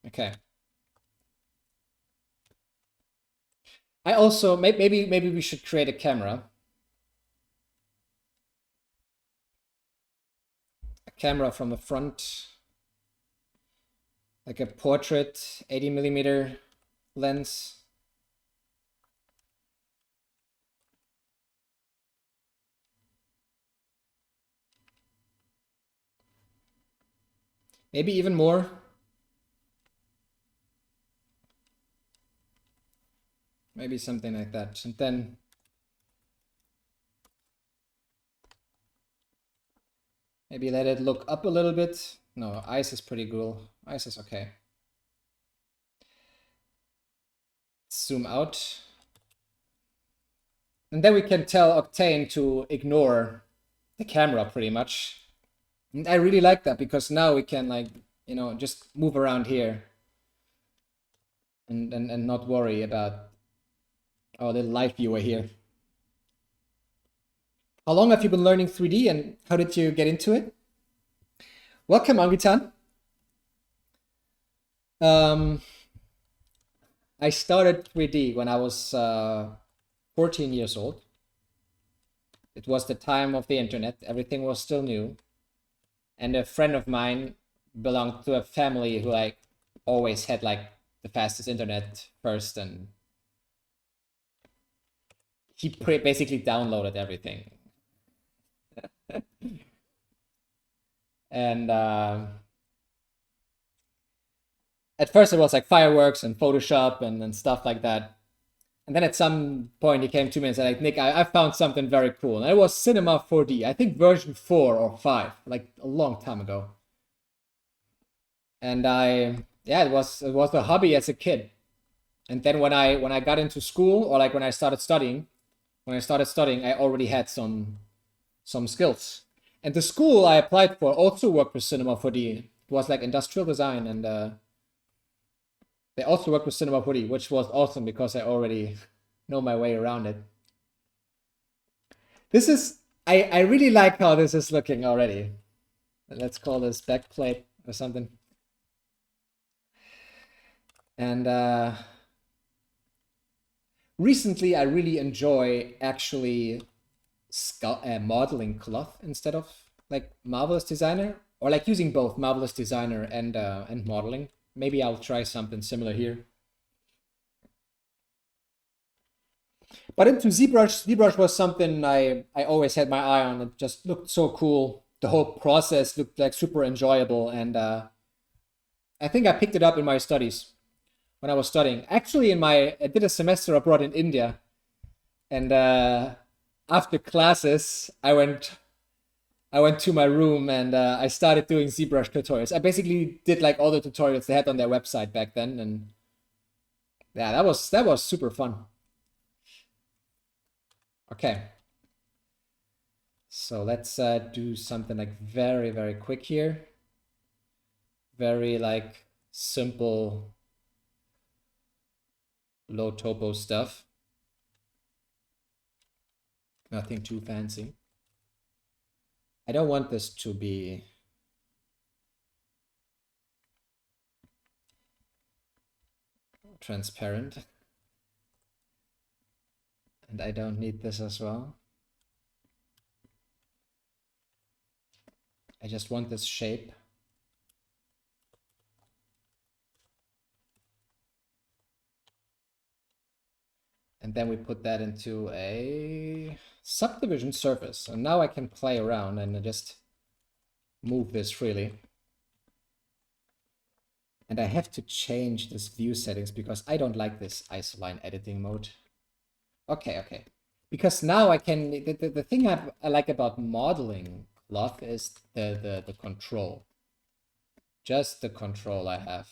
Okay. I also, maybe we should create a camera. A camera from the front. Like a portrait, 80mm lens. Maybe even more. Maybe something like that. And then maybe let it look up a little bit. No, ice is pretty cool. Ice is okay. Zoom out. And then we can tell Octane to ignore the camera pretty much. And I really like that because now we can like, you know, just move around here and not worry about our little live viewer here. How long have you been learning 3D and how did you get into it? Welcome, Angitan. I started 3D when I was 14 years old. It was the time of the internet. Everything was still new. And a friend of mine belonged to a family who like always had like the fastest internet first, and he basically downloaded everything. And at first it was like fireworks and Photoshop and stuff like that. And then at some point he came to me and said, like, Nick, I found something very cool. And it was Cinema4D, I think version 4 or 5, like a long time ago. And yeah, it was a hobby as a kid. And then when I got into school, or like when I started studying, I already had some skills. And the school I applied for also worked with Cinema4D. It was like industrial design, and they also worked with Cinema4D, which was awesome because I already know my way around it. This is, I really like how this is looking already. Let's call this backplate or something. And recently I really enjoy actually modeling cloth instead of like Marvelous Designer, or like using both Marvelous Designer and modeling. Maybe I'll try something similar here. But into ZBrush, ZBrush was something I always had my eye on. It just looked so cool. The whole process looked like super enjoyable, and I think I picked it up in my studies when I was studying. Actually, I did a semester abroad in India, and after classes, I went to my room and I started doing ZBrush tutorials. I basically did like all the tutorials they had on their website back then, and yeah, that was super fun. Okay, so let's do something like very, very quick here. Very like simple, low topo stuff. Nothing too fancy. I don't want this to be transparent. And I don't need this as well. I just want this shape. And then we put that into a subdivision surface. And now I can play around and just move this freely. And I have to change this view settings because I don't like this isoline editing mode. Okay. Because now I can, the thing I like about modeling cloth is the control. Just the control I have.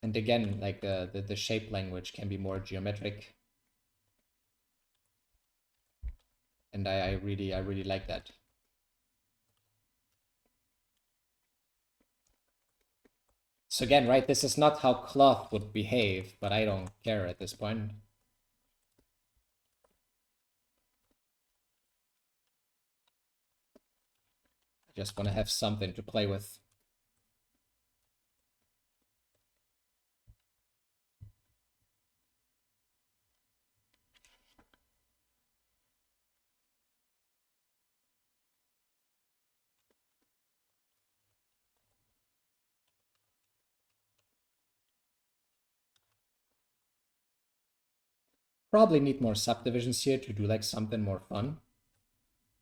And again, like the shape language can be more geometric. And I really like that. So again, right, this is not how cloth would behave, but I don't care at this point. I just want to have something to play with. Probably need more subdivisions here to do like something more fun.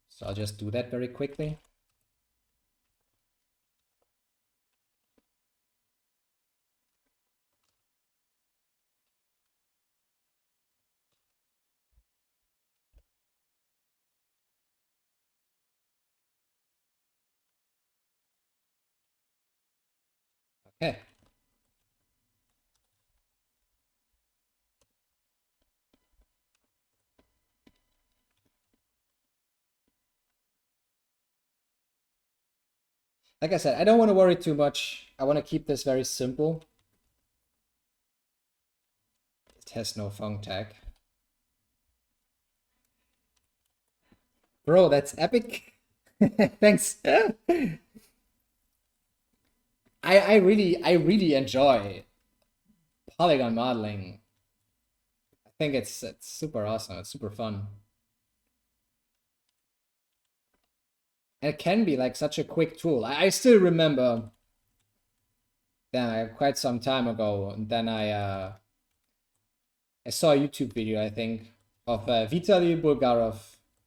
So I'll just do that very quickly. Okay. Like I said, I don't want to worry too much. I want to keep this very simple. It has no phone tag. Bro, that's epic. Thanks. I really enjoy polygon modeling. I think it's super awesome. It's super fun. And it can be like such a quick tool. I still remember quite some time ago, and then I saw a YouTube video, I think, of Vitaly Bulgarov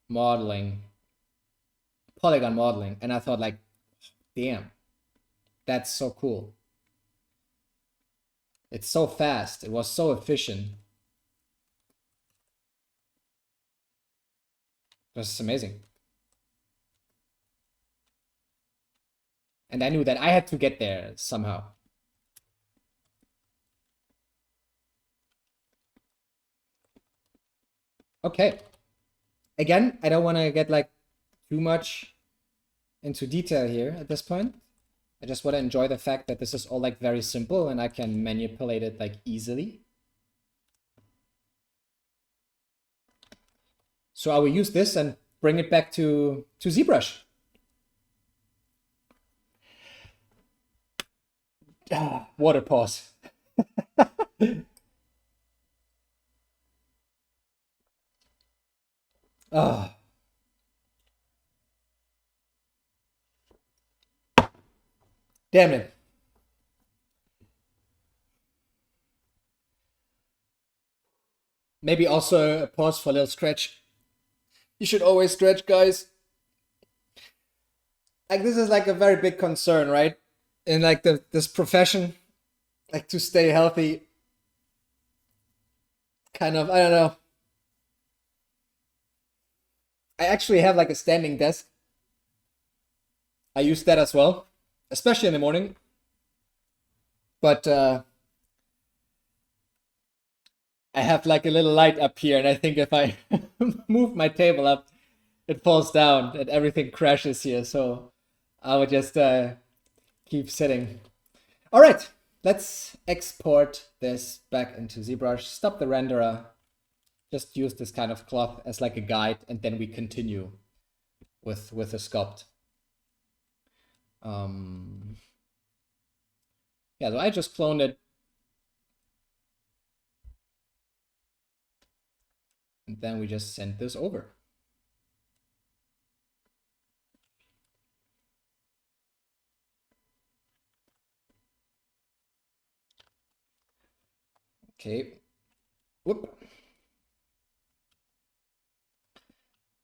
modeling, polygon modeling, and I thought like, damn, that's so cool. It's so fast. It was so efficient. It was amazing. And I knew that I had to get there somehow. Okay. Again, I don't want to get like too much into detail here at this point. I just want to enjoy the fact that this is all like very simple and I can manipulate it like easily. So I will use this and bring it back to ZBrush. Water pause. Oh. Damn it. Maybe also a pause for a little stretch. You should always stretch, guys. Like this is like a very big concern, right? In like this profession, like to stay healthy. Kind of, I don't know. I actually have like a standing desk. I use that as well, especially in the morning. But I have like a little light up here, and I think if I move my table up, it falls down and everything crashes here. So I would just keep sitting. All right, let's export this back into ZBrush. Stop the renderer. Just use this kind of cloth as like a guide, and then we continue with the sculpt. Yeah, so I just cloned it. And then we just send this over. Okay. Whoop.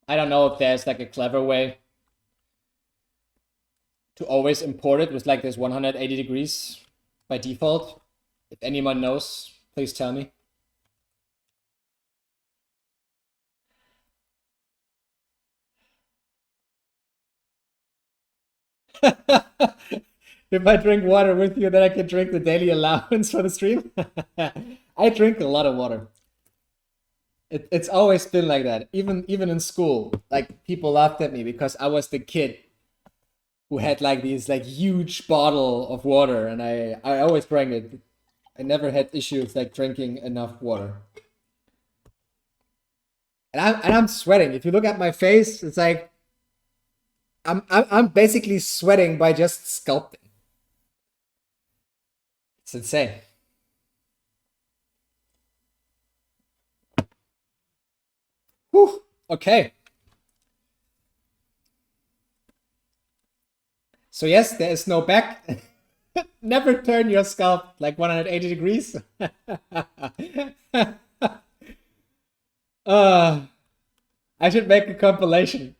I don't know if there's like a clever way to always import it with like this 180 degrees by default. If anyone knows, please tell me. if I drink water with you, then I can drink the daily allowance for the stream. I drink a lot of water. It's always been like that. Even in school, like people laughed at me because I was the kid who had like these like huge bottle of water, and I always drank it. I never had issues like drinking enough water. And I'm sweating. If you look at my face, it's like I'm basically sweating by just sculpting. It's insane. Whew. Okay. So yes, there is no back. Never turn your scalp like 180 degrees. I should make a compilation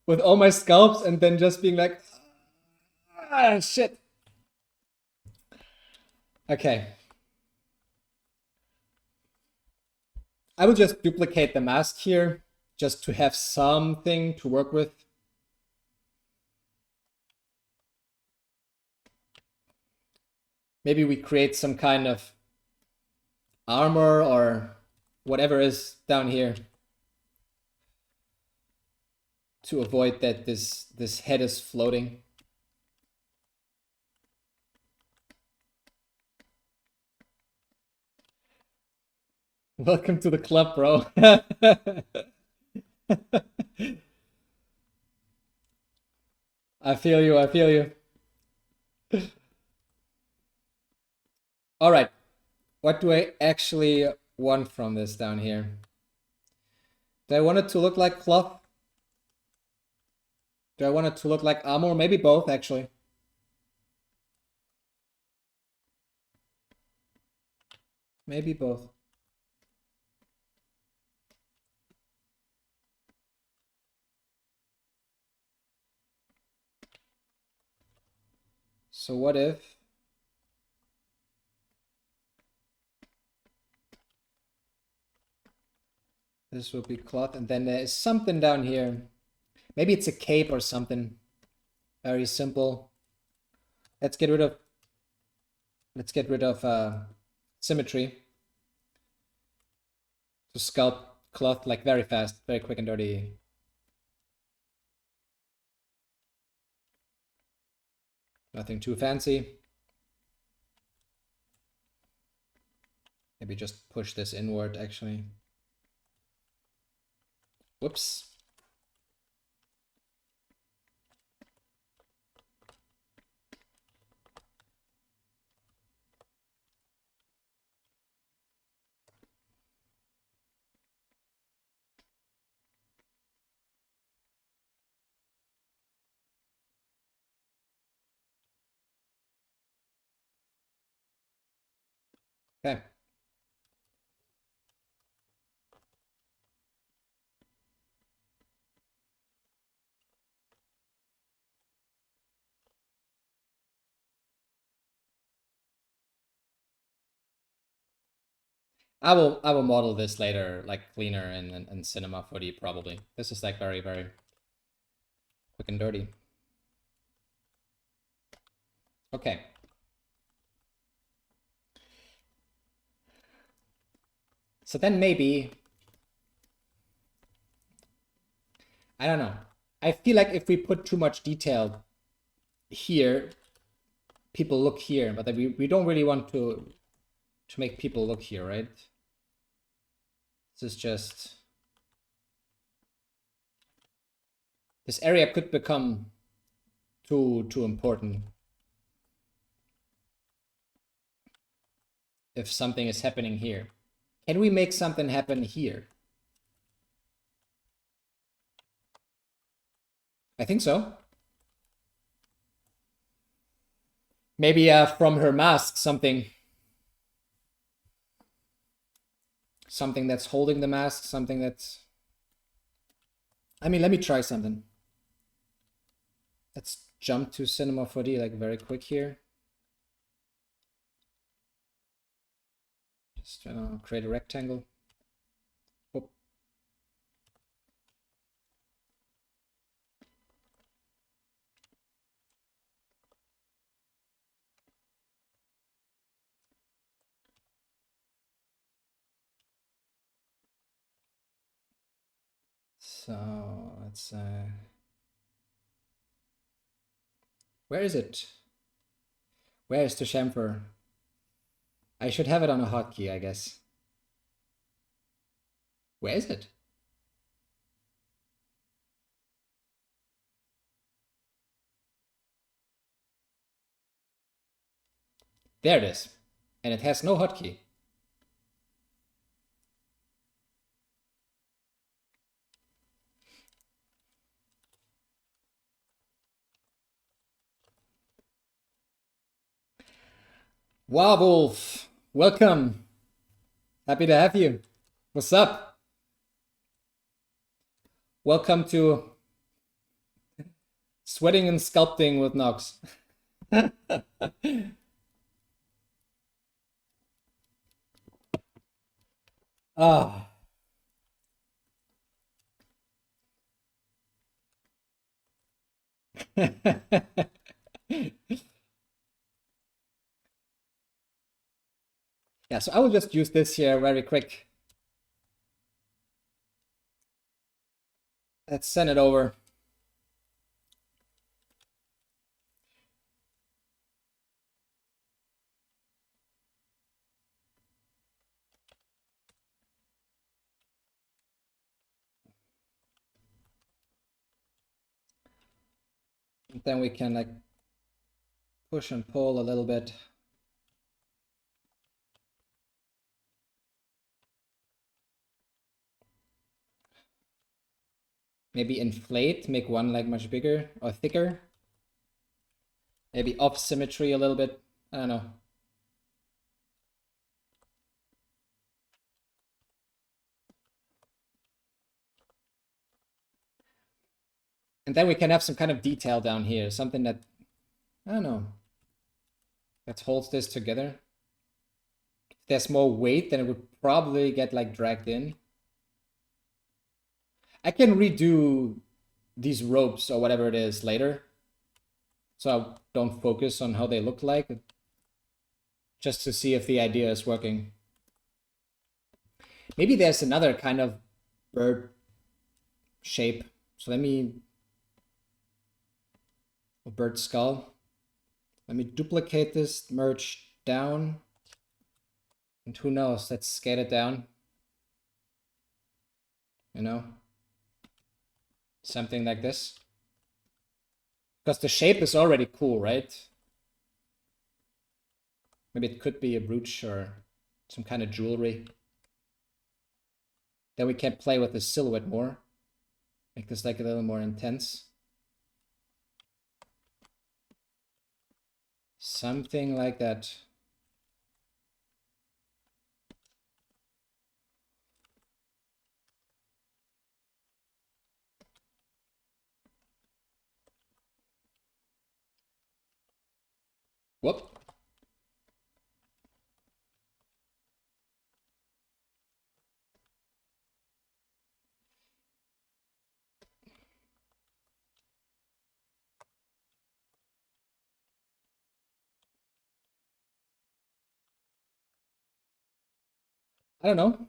with all my scalps and then just being like, ah, shit. Okay. I will just duplicate the mask here just to have something to work with. Maybe we create some kind of armor or whatever is down here to avoid that this head is floating. Welcome to the club, bro. I feel you, I feel you. All right, what do I actually want from this down here? Do I want it to look like cloth? Do I want it to look like armor? Maybe both, actually. Maybe both. So what if this will be cloth and then there is something down here. Maybe it's a cape or something. Very simple. Let's get rid of symmetry. To sculpt cloth like very fast, very quick and dirty. Nothing too fancy. Maybe just push this inward actually. Whoops. Okay. I will model this later, like cleaner in Cinema4D probably. This is like very quick and dirty. Okay. So then maybe, I don't know. I feel like if we put too much detail here, people look here, but we don't really want to make people look here, right? This is just, this area could become too important if something is happening here. Can we make something happen here? I think so. Maybe from her mask, something that's holding the mask, something that's... I mean, let me try something. Let's jump to Cinema4D like very quick here. Just create a rectangle. Whoop. So let's where is it? Where is the chamfer? I should have it on a hotkey, I guess. Where is it? There it is. And it has no hotkey. Wow, Wolf. Welcome. Happy to have you. What's up? Welcome to Sweating and Sculpting with Nox. Ah. Yeah, so I will just use this here very quick. Let's send it over. And then we can like push and pull a little bit. Maybe inflate, make one like much bigger or thicker. Maybe off symmetry a little bit. I don't know. And then we can have some kind of detail down here, something that, I don't know, that holds this together. If there's more weight, then it would probably get like dragged in. I can redo these ropes or whatever it is later, so I don't focus on how they look like, just to see if the idea is working. Maybe there's another kind of bird shape. So let me, a bird skull. Let me duplicate this, merge down, and who knows, let's scale it down. You know? Something like this. Because the shape is already cool, right? Maybe it could be a brooch or some kind of jewelry. Then we can play with the silhouette more. Make this like a little more intense. Something like that. Whoop. I don't know.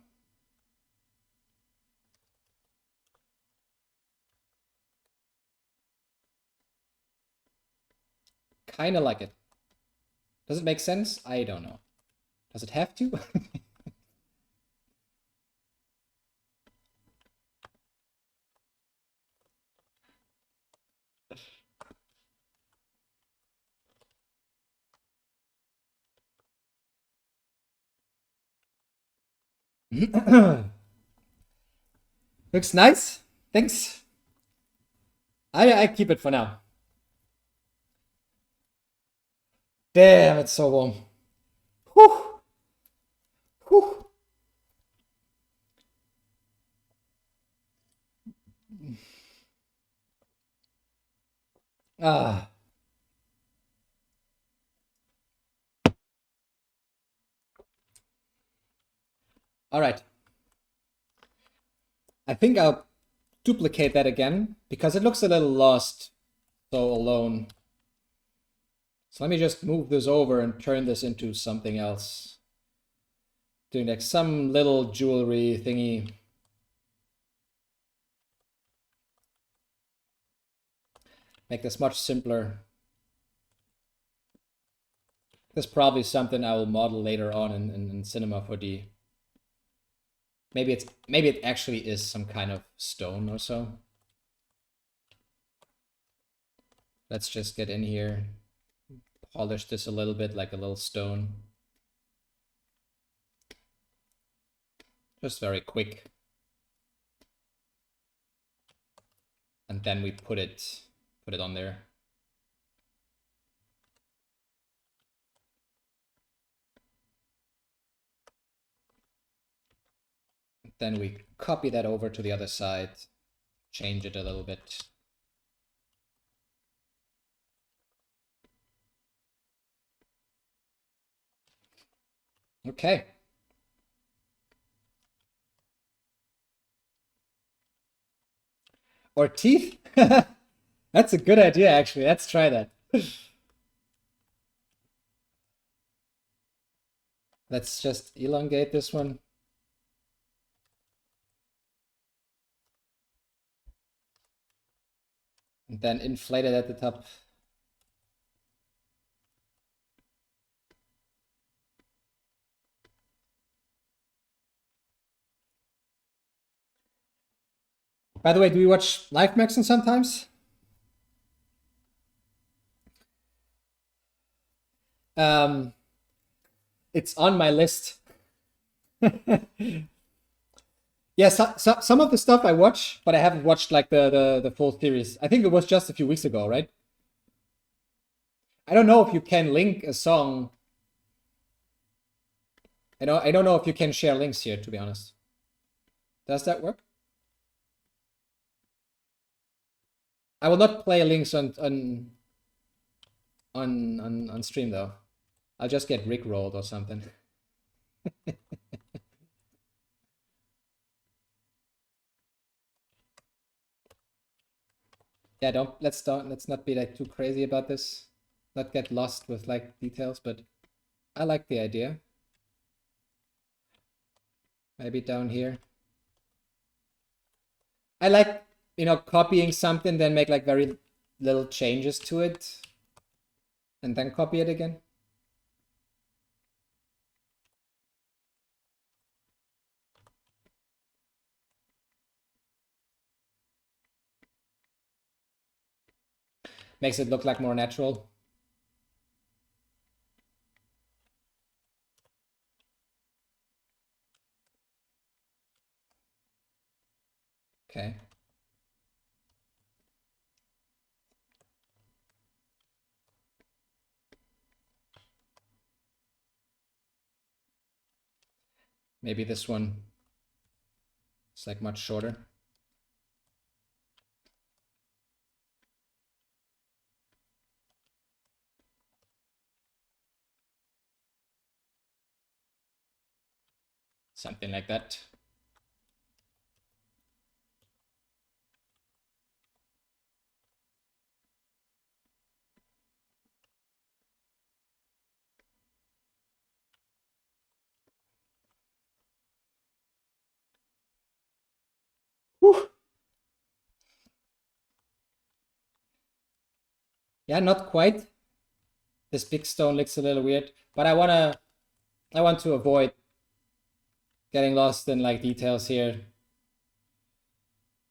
Kind of like it. Does it make sense? I don't know. Does it have to? Looks nice. Thanks. I keep it for now. Damn, it's so warm. Whew. Whew. Ah. All right. I think I'll duplicate that again because it looks a little lost so alone. So let me just move this over and turn this into something else. Doing like some little jewelry thingy. make this much simpler. This is probably something I will model later on in Cinema4D. Maybe it actually is some kind of stone or so. Let's just get in here, polish this a little bit like a little stone. Just very quick. And then we put it on there. Then we copy that over to the other side, change it a little bit. Okay. Or teeth? That's a good idea, actually. Let's try that. Let's just elongate this one. And then inflate it at the top. By the way, do we watch Live-Maxing sometimes? It's on my list. Yeah, some of the stuff I watch, but I haven't watched like the full series. I think it was just a few weeks ago, right? I don't know if you can link a song. I don't know if you can share links here, to be honest. Does that work? I will not play links on stream though. I'll just get rickrolled or something. Yeah, let's not be like too crazy about this. Not get lost with like details, but I like the idea. Maybe down here. I like, you know, copying something, then make like very little changes to it, and then copy it again. Makes it look like more natural. Okay. Maybe this one is like much shorter. Something like that. Whew. Yeah, not quite. This big stone looks a little weird, but I want to avoid getting lost in like details here.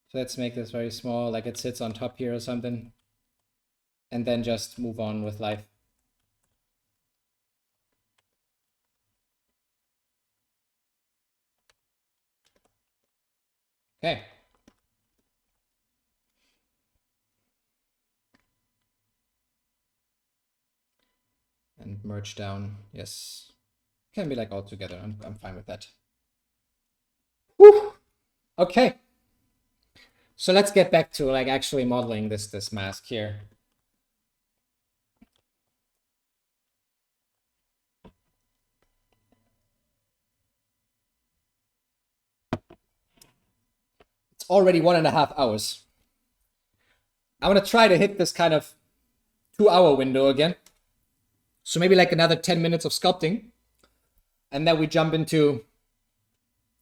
So let's make this very small, like it sits on top here or something. And then just move on with life. Okay. And merge down, yes. Can be like all together, I'm fine with that. Whew. Okay. So let's get back to like actually modeling this mask here. It's already 1.5 hours. I want to try to hit this kind of 2-hour window again. So maybe like another 10 minutes of sculpting. And then we jump into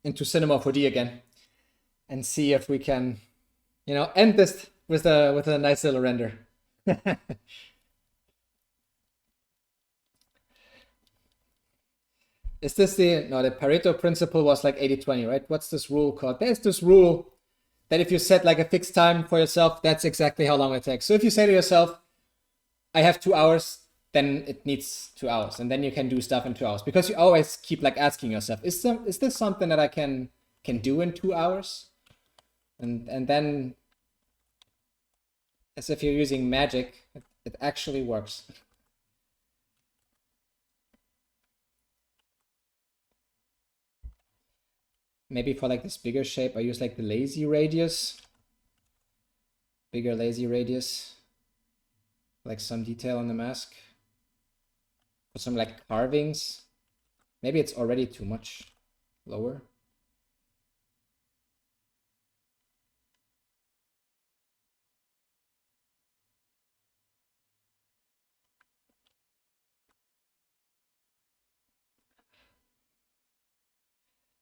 Cinema4D again and see if we can, you know, end this with a nice little render. Is this the Pareto principle was like 80-20, right? What's this rule called? There's this rule that if you set like a fixed time for yourself, that's exactly how long it takes. So if you say to yourself, I have 2 hours, then it needs 2 hours. And then you can do stuff in 2 hours. Because you always keep like asking yourself, is this something that I can do in 2 hours? And then as if you're using magic, it actually works. Maybe for like this bigger shape, I use like the lazy radius. Bigger lazy radius. Like some detail on the mask. For some like carvings. Maybe it's already too much lower.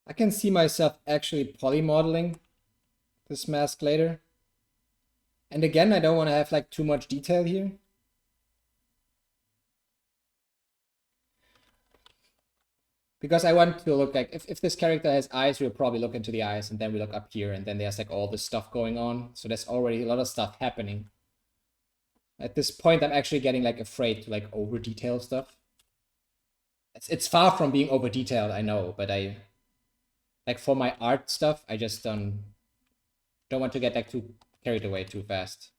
I can see myself actually polymodeling this mask later. And again, I don't want to have like too much detail here. Because I want to look like, if this character has eyes, we'll probably look into the eyes, and then we look up here, and then there's like all this stuff going on. So there's already a lot of stuff happening. At this point, I'm actually getting like afraid to like over detail stuff. It's far from being over detailed, I know, but I like for my art stuff, I just don't want to get like too carried away too fast.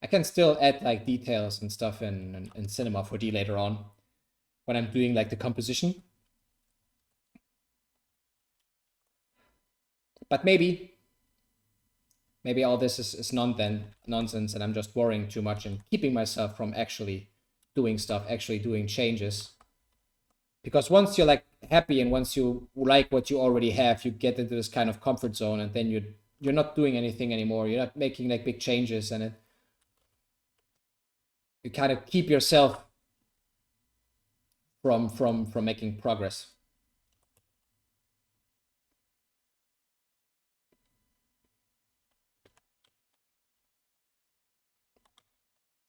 I can still add like details and stuff in Cinema4D later on when I'm doing like the composition. But maybe all this is nonsense, and I'm just worrying too much and keeping myself from actually doing stuff, actually doing changes. Because once you're like happy and once you like what you already have, you get into this kind of comfort zone, and then you're not doing anything anymore. You're not making like big changes, and you kind of keep yourself from making progress.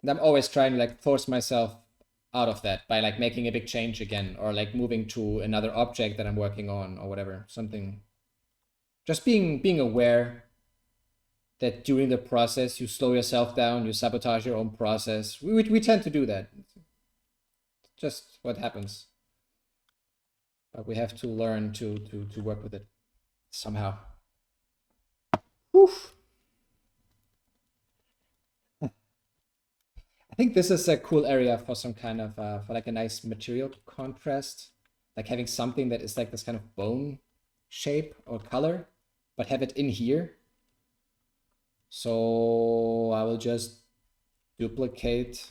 And I'm always trying to like force myself out of that by like making a big change again, or like moving to another object that I'm working on or whatever. Something. Just being aware that during the process you slow yourself down, you sabotage your own process. We tend to do that. Just what happens. But we have to learn to work with it somehow. Oof. I think this is a cool area for some kind of for like a nice material contrast, like having something that is like this kind of bone shape or color, but have it in here. So I will just duplicate.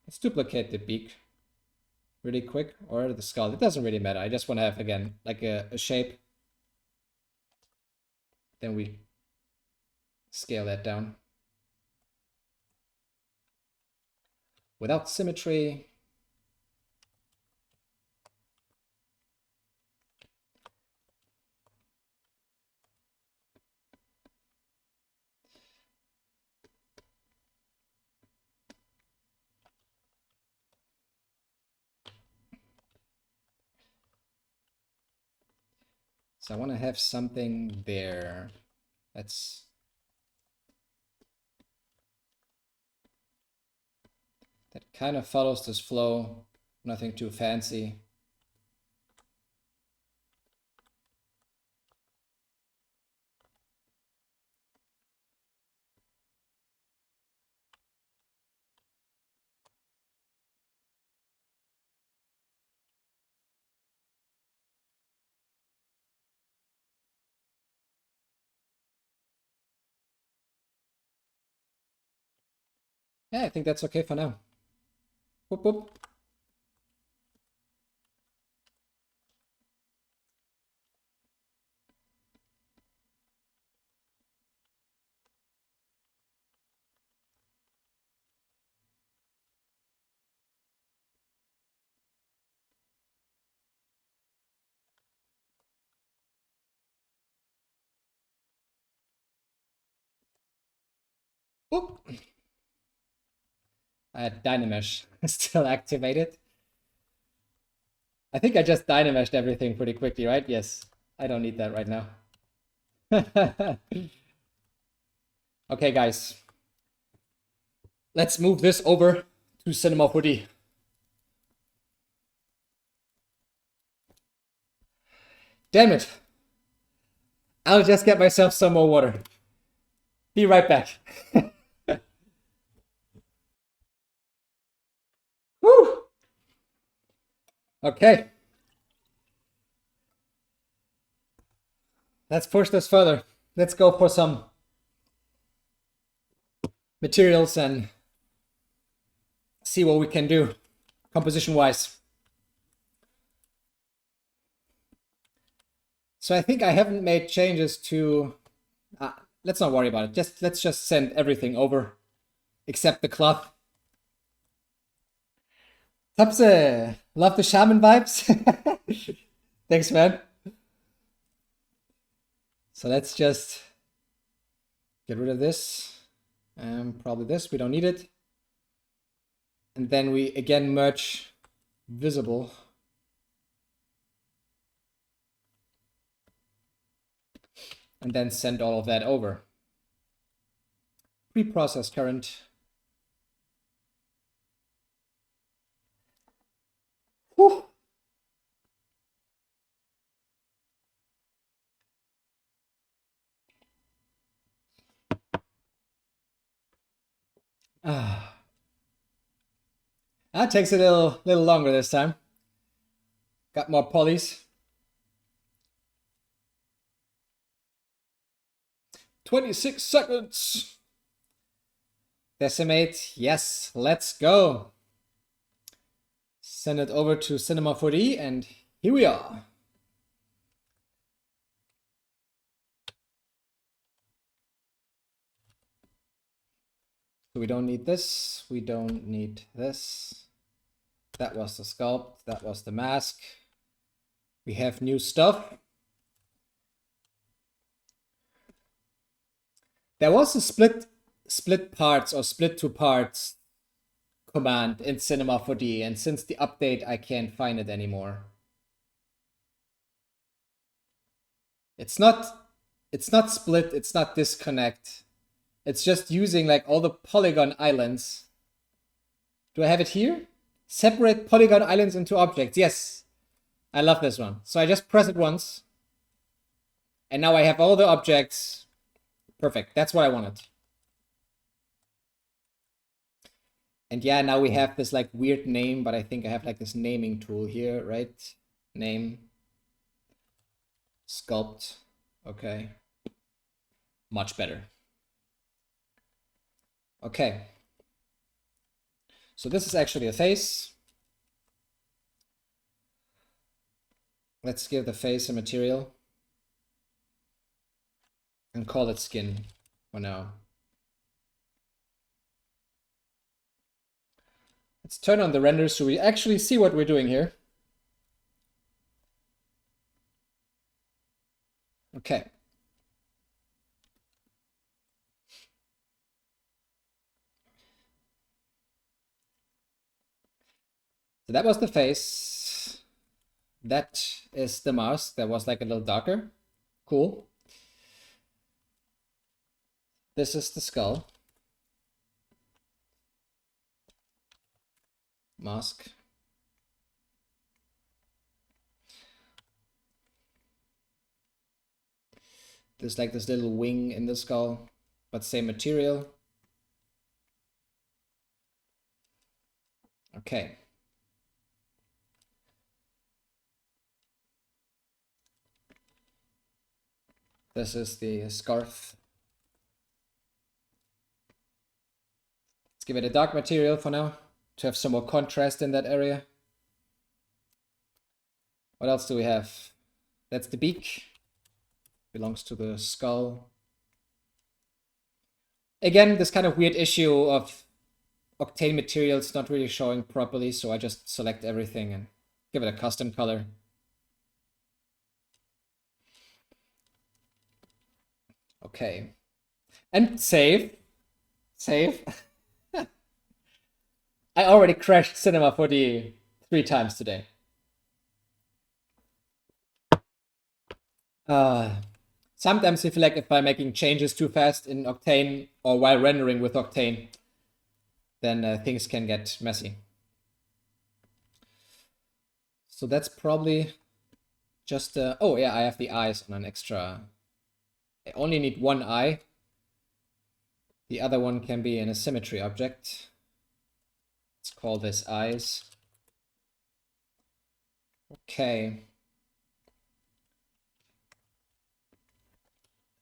Let's duplicate the beak really quick, or the skull. It doesn't really matter. I just want to have, again, like a shape. Then we scale that down. Without symmetry. So I want to have something there. That's that kind of follows this flow. Nothing too fancy. Yeah, I think that's okay for now. Whoop, whoop. Oop. I had Dynamesh still activated. I think I just Dynameshed everything pretty quickly, right? Yes. I don't need that right now. Okay, guys. Let's move this over to Cinema4D. Damn it. I'll just get myself some more water. Be right back. Woo! Okay. Let's push this further. Let's go for some materials and see what we can do composition-wise. So I think I haven't made changes to... let's not worry about it. Let's just send everything over except the cloth. Tapse, love the shaman vibes. Thanks, man. So let's just get rid of this. Probably this, we don't need it. And then we again merge visible. And then send all of that over. Preprocess current. Whew. That takes a little longer this time. Got more polys. 26 seconds. Decimate, yes, let's go. Send it over to Cinema4D and here we are. So we don't need this, we don't need this. That was the sculpt, that was the mask. We have new stuff. There was a split parts or split to parts command in Cinema4D, and since the update I can't find it anymore. It's not split, it's not disconnect. It's just using like all the polygon islands. Do I have it here? Separate polygon islands into objects. Yes, I love this one. So I just press it once. And now I have all the objects. Perfect, that's what I wanted. And yeah, now we have this like weird name, but I think I have like this naming tool here, right? Name. Sculpt. Okay. Much better. Okay. So this is actually a face. Let's give the face a material. And call it skin for now. Let's turn on the render so we actually see what we're doing here. Okay. So that was the face. That is the mask. That was like a little darker. Cool. This is the skull. Mask. There's like this little wing in the skull, but same material. Okay. This is the scarf. Let's give it a dark material for now to have some more contrast in that area. What else do we have? That's the beak. Belongs to the skull. Again, this kind of weird issue of octane materials not really showing properly, so I just select everything and give it a custom color. Okay. And save. Save. I already crashed Cinema4D 3 times today. Sometimes I feel like if I'm making changes too fast in Octane or while rendering with Octane, then things can get messy. So that's probably just, oh yeah, I have the eyes on an extra. I only need one eye. The other one can be in a symmetry object. Let's call this eyes. Okay.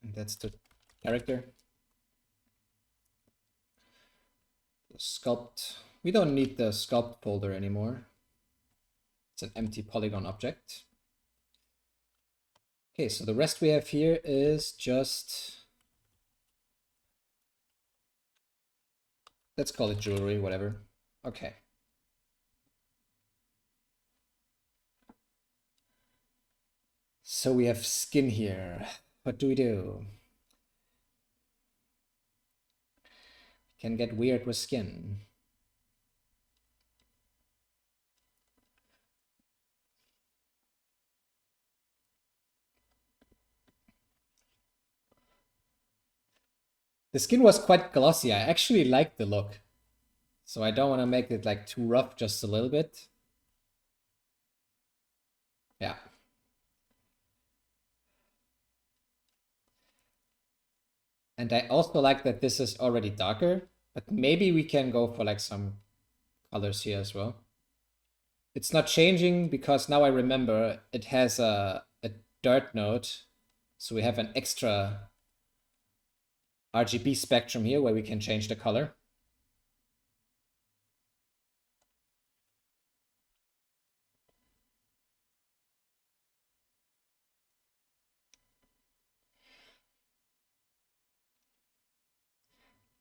And that's the character. The sculpt. We don't need the sculpt folder anymore. It's an empty polygon object. Okay, so the rest we have here is just, let's call it jewelry, whatever. Okay. So we have skin here. What do we do? Can get weird with skin. The skin was quite glossy. I actually like the look. So I don't want to make it like too rough, just a little bit. Yeah. And I also like that this is already darker, but maybe we can go for like some colors here as well. It's not changing because now I remember it has a dirt node. So we have an extra RGB spectrum here where we can change the color.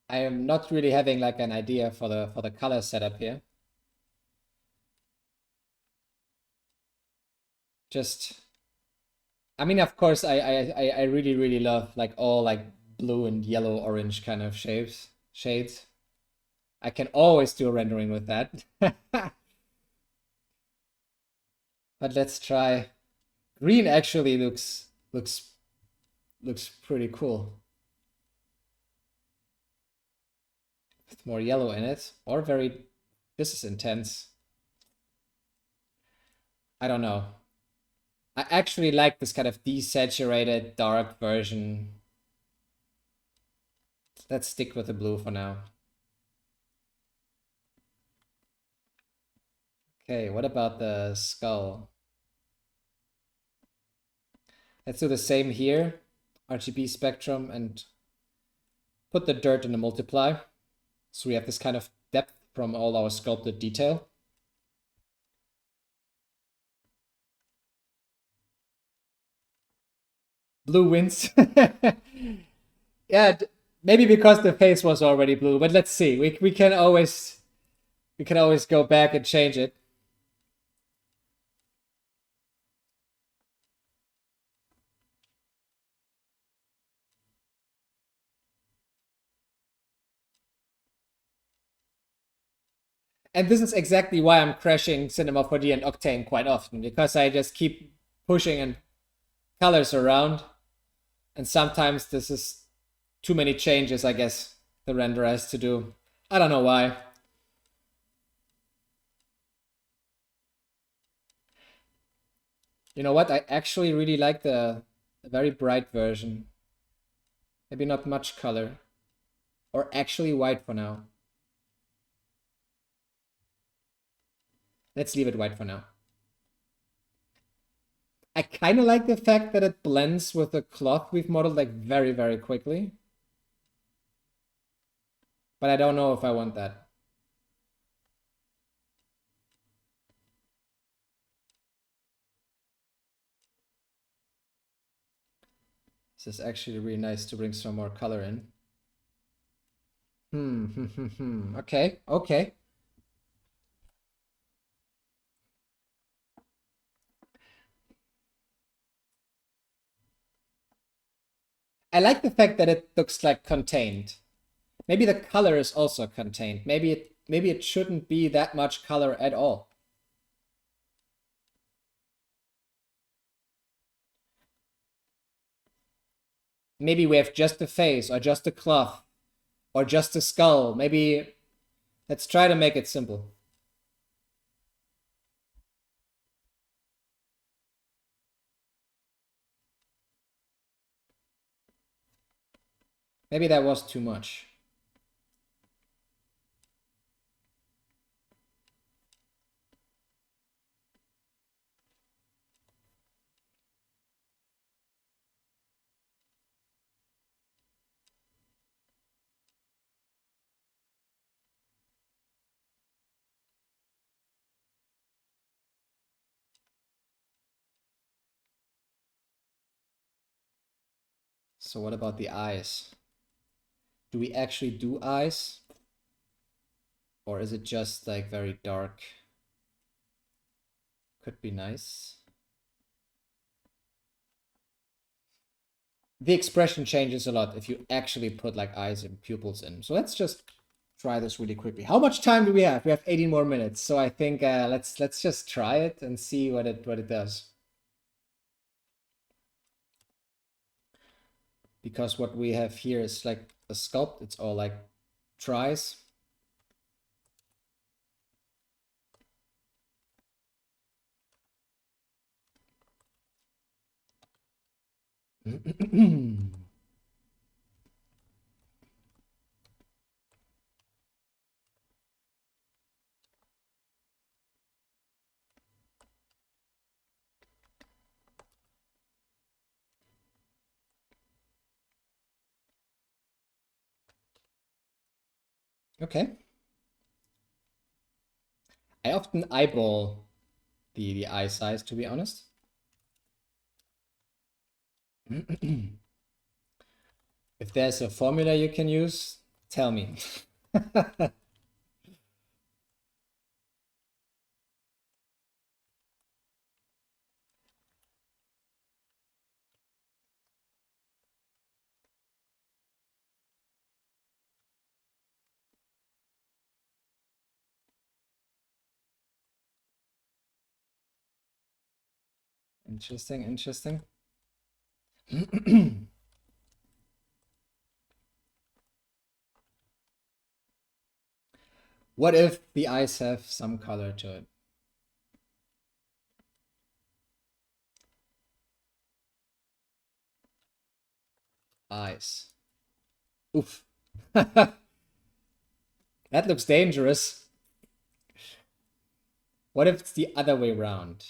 I am not really having like an idea for the color setup here. Just, I mean, of course, I really love like all like blue and yellow orange kind of shades. I can always do a rendering with that. But let's try. Green actually looks pretty cool. With more yellow in it, or very, this is intense. I don't know. I actually like this kind of desaturated dark version. Let's stick with the blue for now. Okay, what about the skull? Let's do the same here. RGB spectrum and put the dirt in the multiply. So we have this kind of depth from all our sculpted detail. Blue wins. Yeah, maybe because the face was already blue, but let's see. We can always go back and change it. And this is exactly why I'm crashing Cinema4D and Octane quite often, because I just keep pushing and colors around. And sometimes this is too many changes, I guess, the renderer has to do. I don't know why. You know what? I actually really like the very bright version. Maybe not much color. Or actually white for now. Let's leave it white for now. I kind of like the fact that it blends with the cloth we've modeled like very quickly. But I don't know if I want that. This is actually really nice to bring some more color in. Okay. I like the fact that it looks like contained. Maybe the color is also contained. Maybe it shouldn't be that much color at all. Maybe we have just the face, or just the cloth, or just the skull. Maybe let's try to make it simple. Maybe that was too much. So what about the eyes? Do we actually do eyes? Or is it just like very dark? Could be nice. The expression changes a lot if you actually put like eyes and pupils in. So let's just try this really quickly. How much time do we have? We have 18 more minutes. So I think let's just try it and see what it does. Because what we have here is like a sculpt. It's all like tries. Okay. I often eyeball the eye size, to be honest. If there's a formula you can use, tell me. Interesting, interesting. What if the eyes have some color to it? Eyes. Oof. That looks dangerous. What if it's the other way around?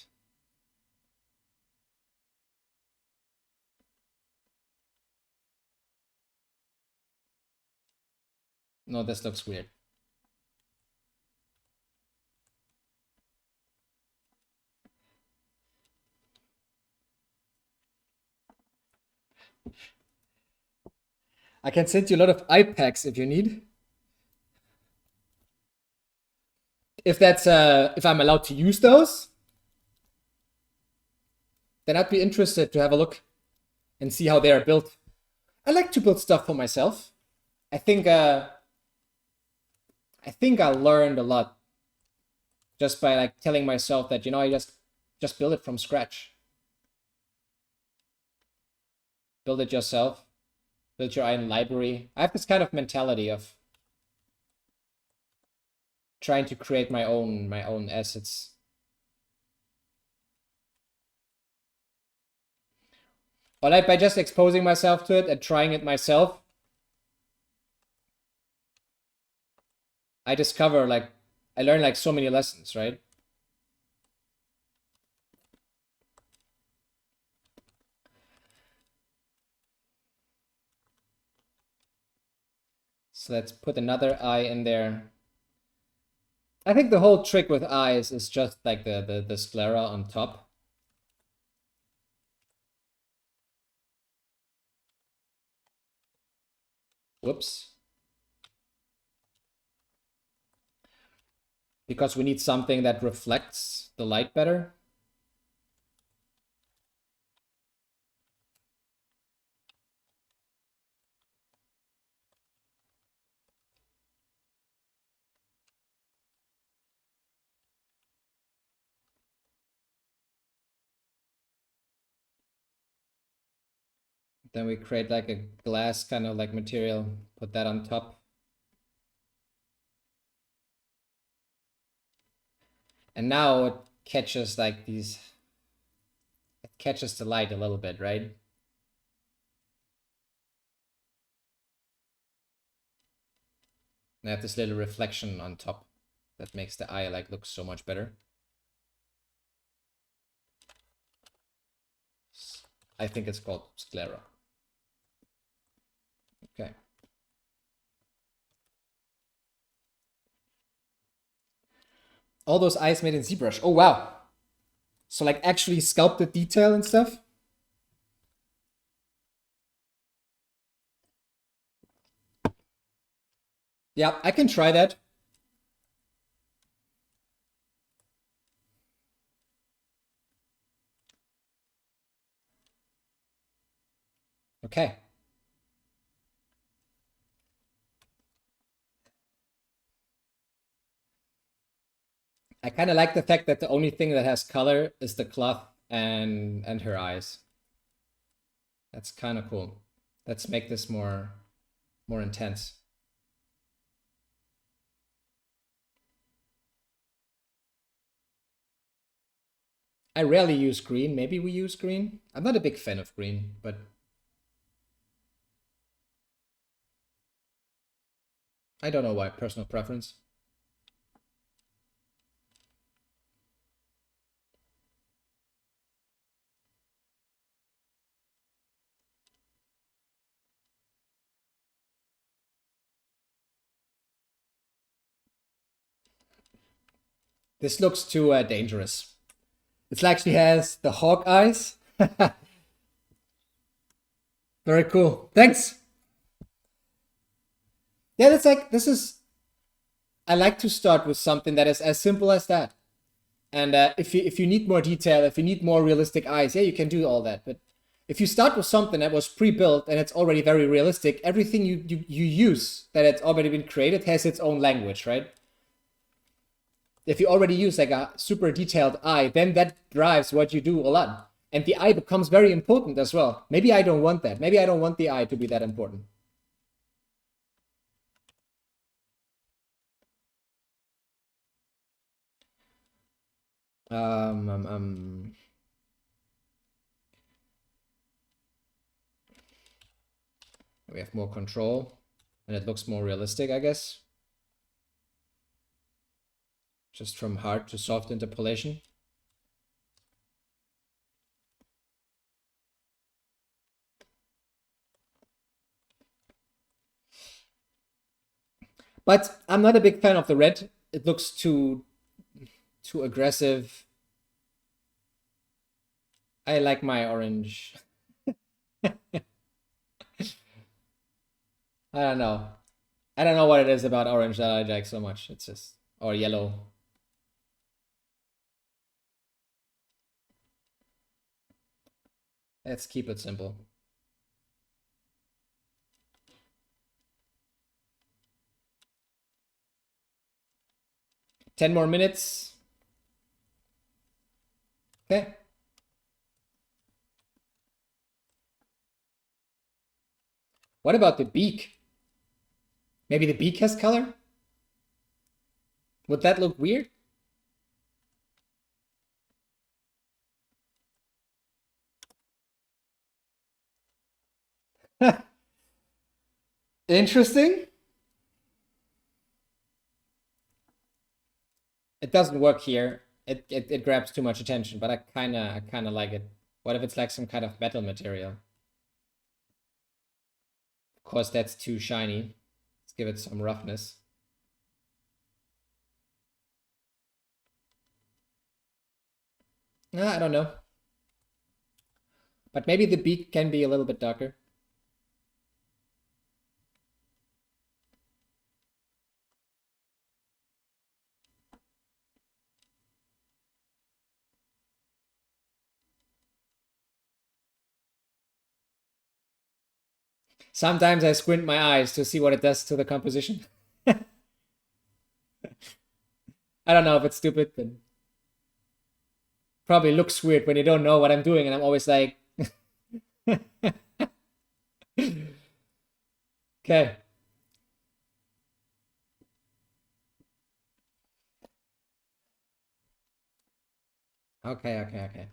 No, this looks weird. I can send you a lot of eye packs if you need. If that's if I'm allowed to use those, then I'd be interested to have a look and see how they are built. I like to build stuff for myself. I think I learned a lot just by like telling myself that, you know, I just build it from scratch. Build it yourself. Build your own library. I have this kind of mentality of trying to create my own assets. Or like by just exposing myself to it and trying it myself, I discover like I learn like so many lessons, right? So let's put another eye in there. I think the whole trick with eyes is just like the sclera on top. Whoops. Because we need something that reflects the light better. Then we create like a glass kind of like material, put that on top. And now it catches like these, it catches the light a little bit, right? And I have this little reflection on top that makes the eye like look so much better. I think it's called sclera. Okay. All those eyes made in ZBrush. Oh, wow. So like actually sculpted detail and stuff? Yeah, I can try that. Okay. I kind of like the fact that the only thing that has color is the cloth and her eyes. That's kind of cool. Let's make this more intense. I rarely use green. Maybe we use green. I'm not a big fan of green, but I don't know why. Personal preference. This looks too dangerous. It actually has the hawk eyes. Very cool. Thanks. Yeah, that's like, this is, I like to start with something that is as simple as that. And if you need more detail, if you need more realistic eyes, yeah, you can do all that. But if you start with something that was pre-built and it's already very realistic, everything you use that it's already been created has its own language, right? If you already use like a super detailed eye, then that drives what you do a lot. And the eye becomes very important as well. Maybe I don't want that. Maybe I don't want the eye to be that important. We have more control and it looks more realistic, I guess. Just from hard to soft interpolation. But I'm not a big fan of the red. It looks too aggressive. I like my orange. I don't know. I don't know what it is about orange that I like so much. It's just, or yellow. Let's keep it simple. Ten more minutes. Okay. What about the beak? Maybe the beak has color? Would that look weird? Interesting. It doesn't work here. It grabs too much attention, but I kinda like it. What if it's like some kind of metal material? Of course, that's too shiny. Let's give it some roughness. I don't know. But maybe the beak can be a little bit darker. Sometimes I squint my eyes to see what it does to the composition. I don't know if it's stupid, but probably looks weird when you don't know what I'm doing, and I'm always like, Okay. Okay.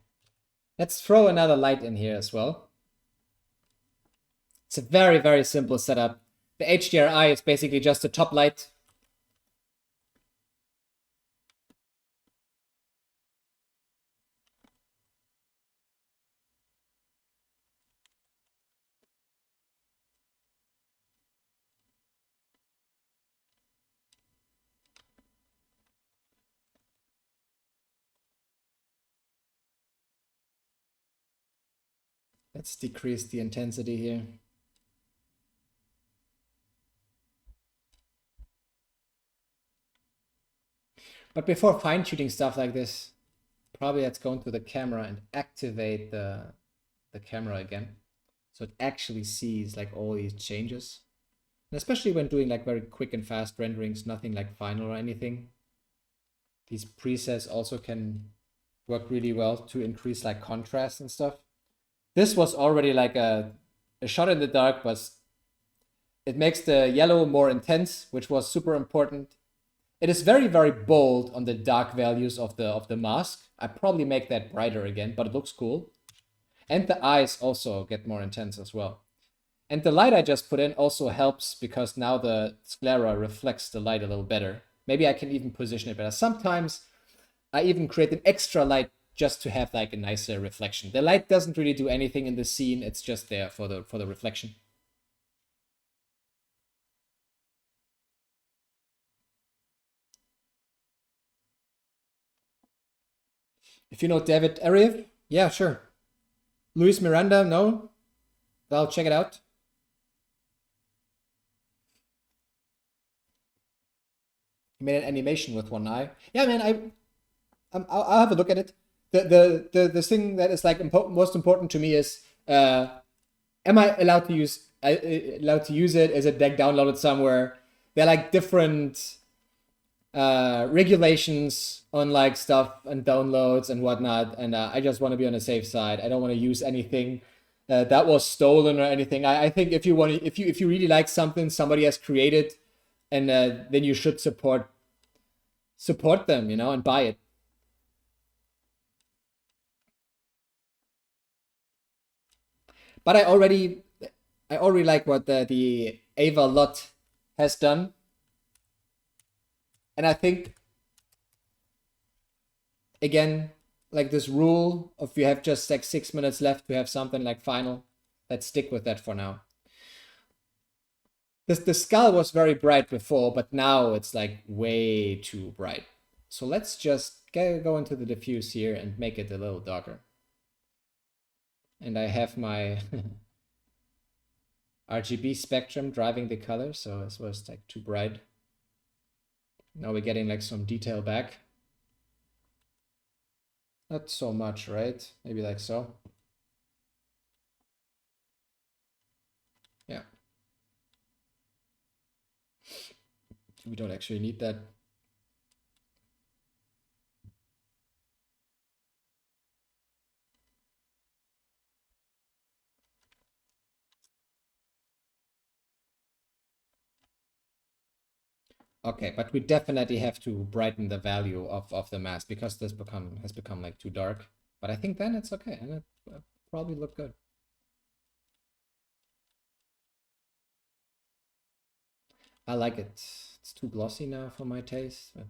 Let's throw another light in here as well. It's a very, very simple setup. The HDRI is basically just a top light. Let's decrease the intensity here. But before fine-tuning stuff like this, probably let's go into the camera and activate the camera again. So it actually sees like all these changes. And especially when doing like very quick and fast renderings, nothing like final or anything. These presets also can work really well to increase like contrast and stuff. This was already like a shot in the dark, but it makes the yellow more intense, which was super important. It is very, very bold on the dark values of the mask. I probably make that brighter again, but it looks cool. And the eyes also get more intense as well. And the light I just put in also helps because now the sclera reflects the light a little better. Maybe I can even position it better. Sometimes I even create an extra light just to have like a nicer reflection. The light doesn't really do anything in the scene. It's just there for the reflection. If you know David Ariev, yeah, sure. Luis Miranda, no? Well, check it out. He made an animation with one eye. Yeah, man, I'll have a look at it. The thing that is like most important to me is, am I allowed to use it? Is it like downloaded somewhere? There are like different regulations on like stuff and downloads and whatnot, and I just want to be on the safe side. I don't want to use anything that was stolen or anything. I think if you want, if you really like something somebody has created, and then you should support them, you know, and buy it. But I already like what the Ava Lot has done, and I think again, like this rule of you have just like 6 minutes left to have something like final. Let's stick with that for now. The skull was very bright before, but now it's like way too bright. So let's just go into the diffuse here and make it a little darker. And I have my RGB spectrum driving the color, so this was like too bright. Now we're getting like some detail back. Not so much, right? Maybe like so. Yeah. We don't actually need that. Okay, but we definitely have to brighten the value of the mask because this has become like too dark. But I think then it's okay, and it probably look good. I like it. It's too glossy now for my taste. But...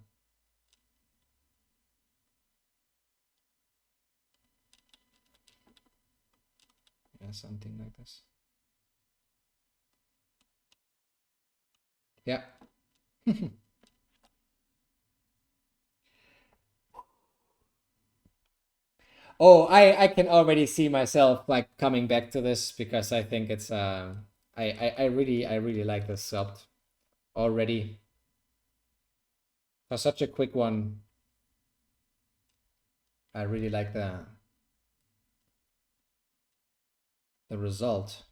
yeah, something like this. Yeah. Oh, I can already see myself like coming back to this because I think it's I really like this sculpt already. For such a quick one, I really like the result.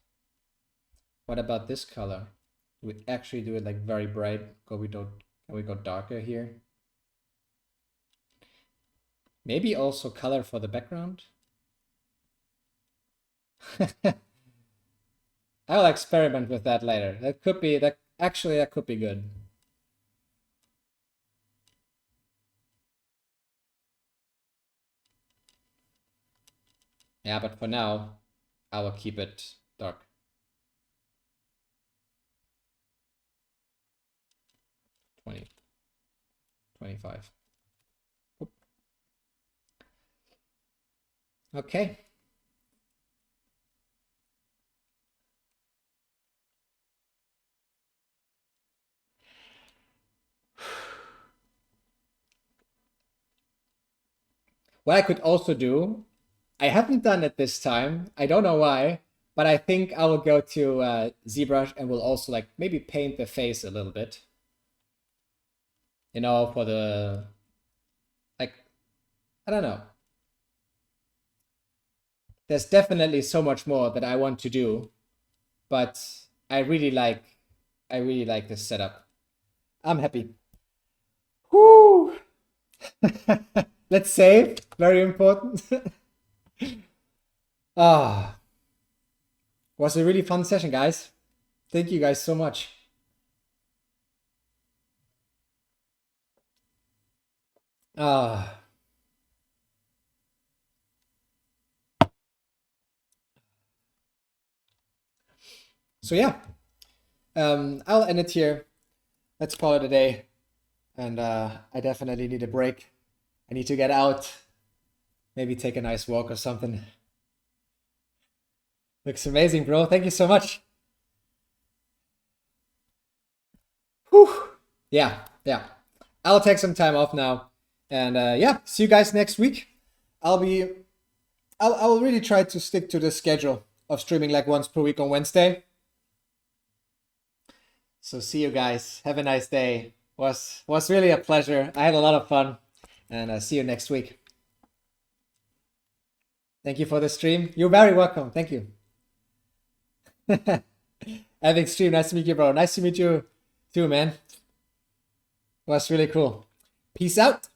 What about this color? Do we actually do it like very bright? Can we go darker here? Maybe also color for the background. I'll experiment with that later. That could be that. Actually, that could be good. Yeah, but for now, I will keep it dark. 20, 25. Oop. Okay. What I could also do, I haven't done it this time. I don't know why, but I think I will go to ZBrush and will also like maybe paint the face a little bit. You know, for the, like, I don't know. There's definitely so much more that I want to do, but I really like this setup. I'm happy. Whoo! Let's save. Very important. Ah, was a really fun session, guys. Thank you guys so much. Ah. So yeah, I'll end it here. Let's call it a day. And I definitely need a break. I need to get out. Maybe take a nice walk or something. Looks amazing, bro. Thank you so much. Whew. Yeah. I'll take some time off now. And yeah, see you guys next week. I'll really try to stick to the schedule of streaming like once per week on Wednesday. So see you guys. Have a nice day. Was really a pleasure. I had a lot of fun. And see you next week. Thank you for the stream. You're very welcome. Thank you. Epic stream. Nice to meet you, bro. Nice to meet you too, man. Was really cool. Peace out.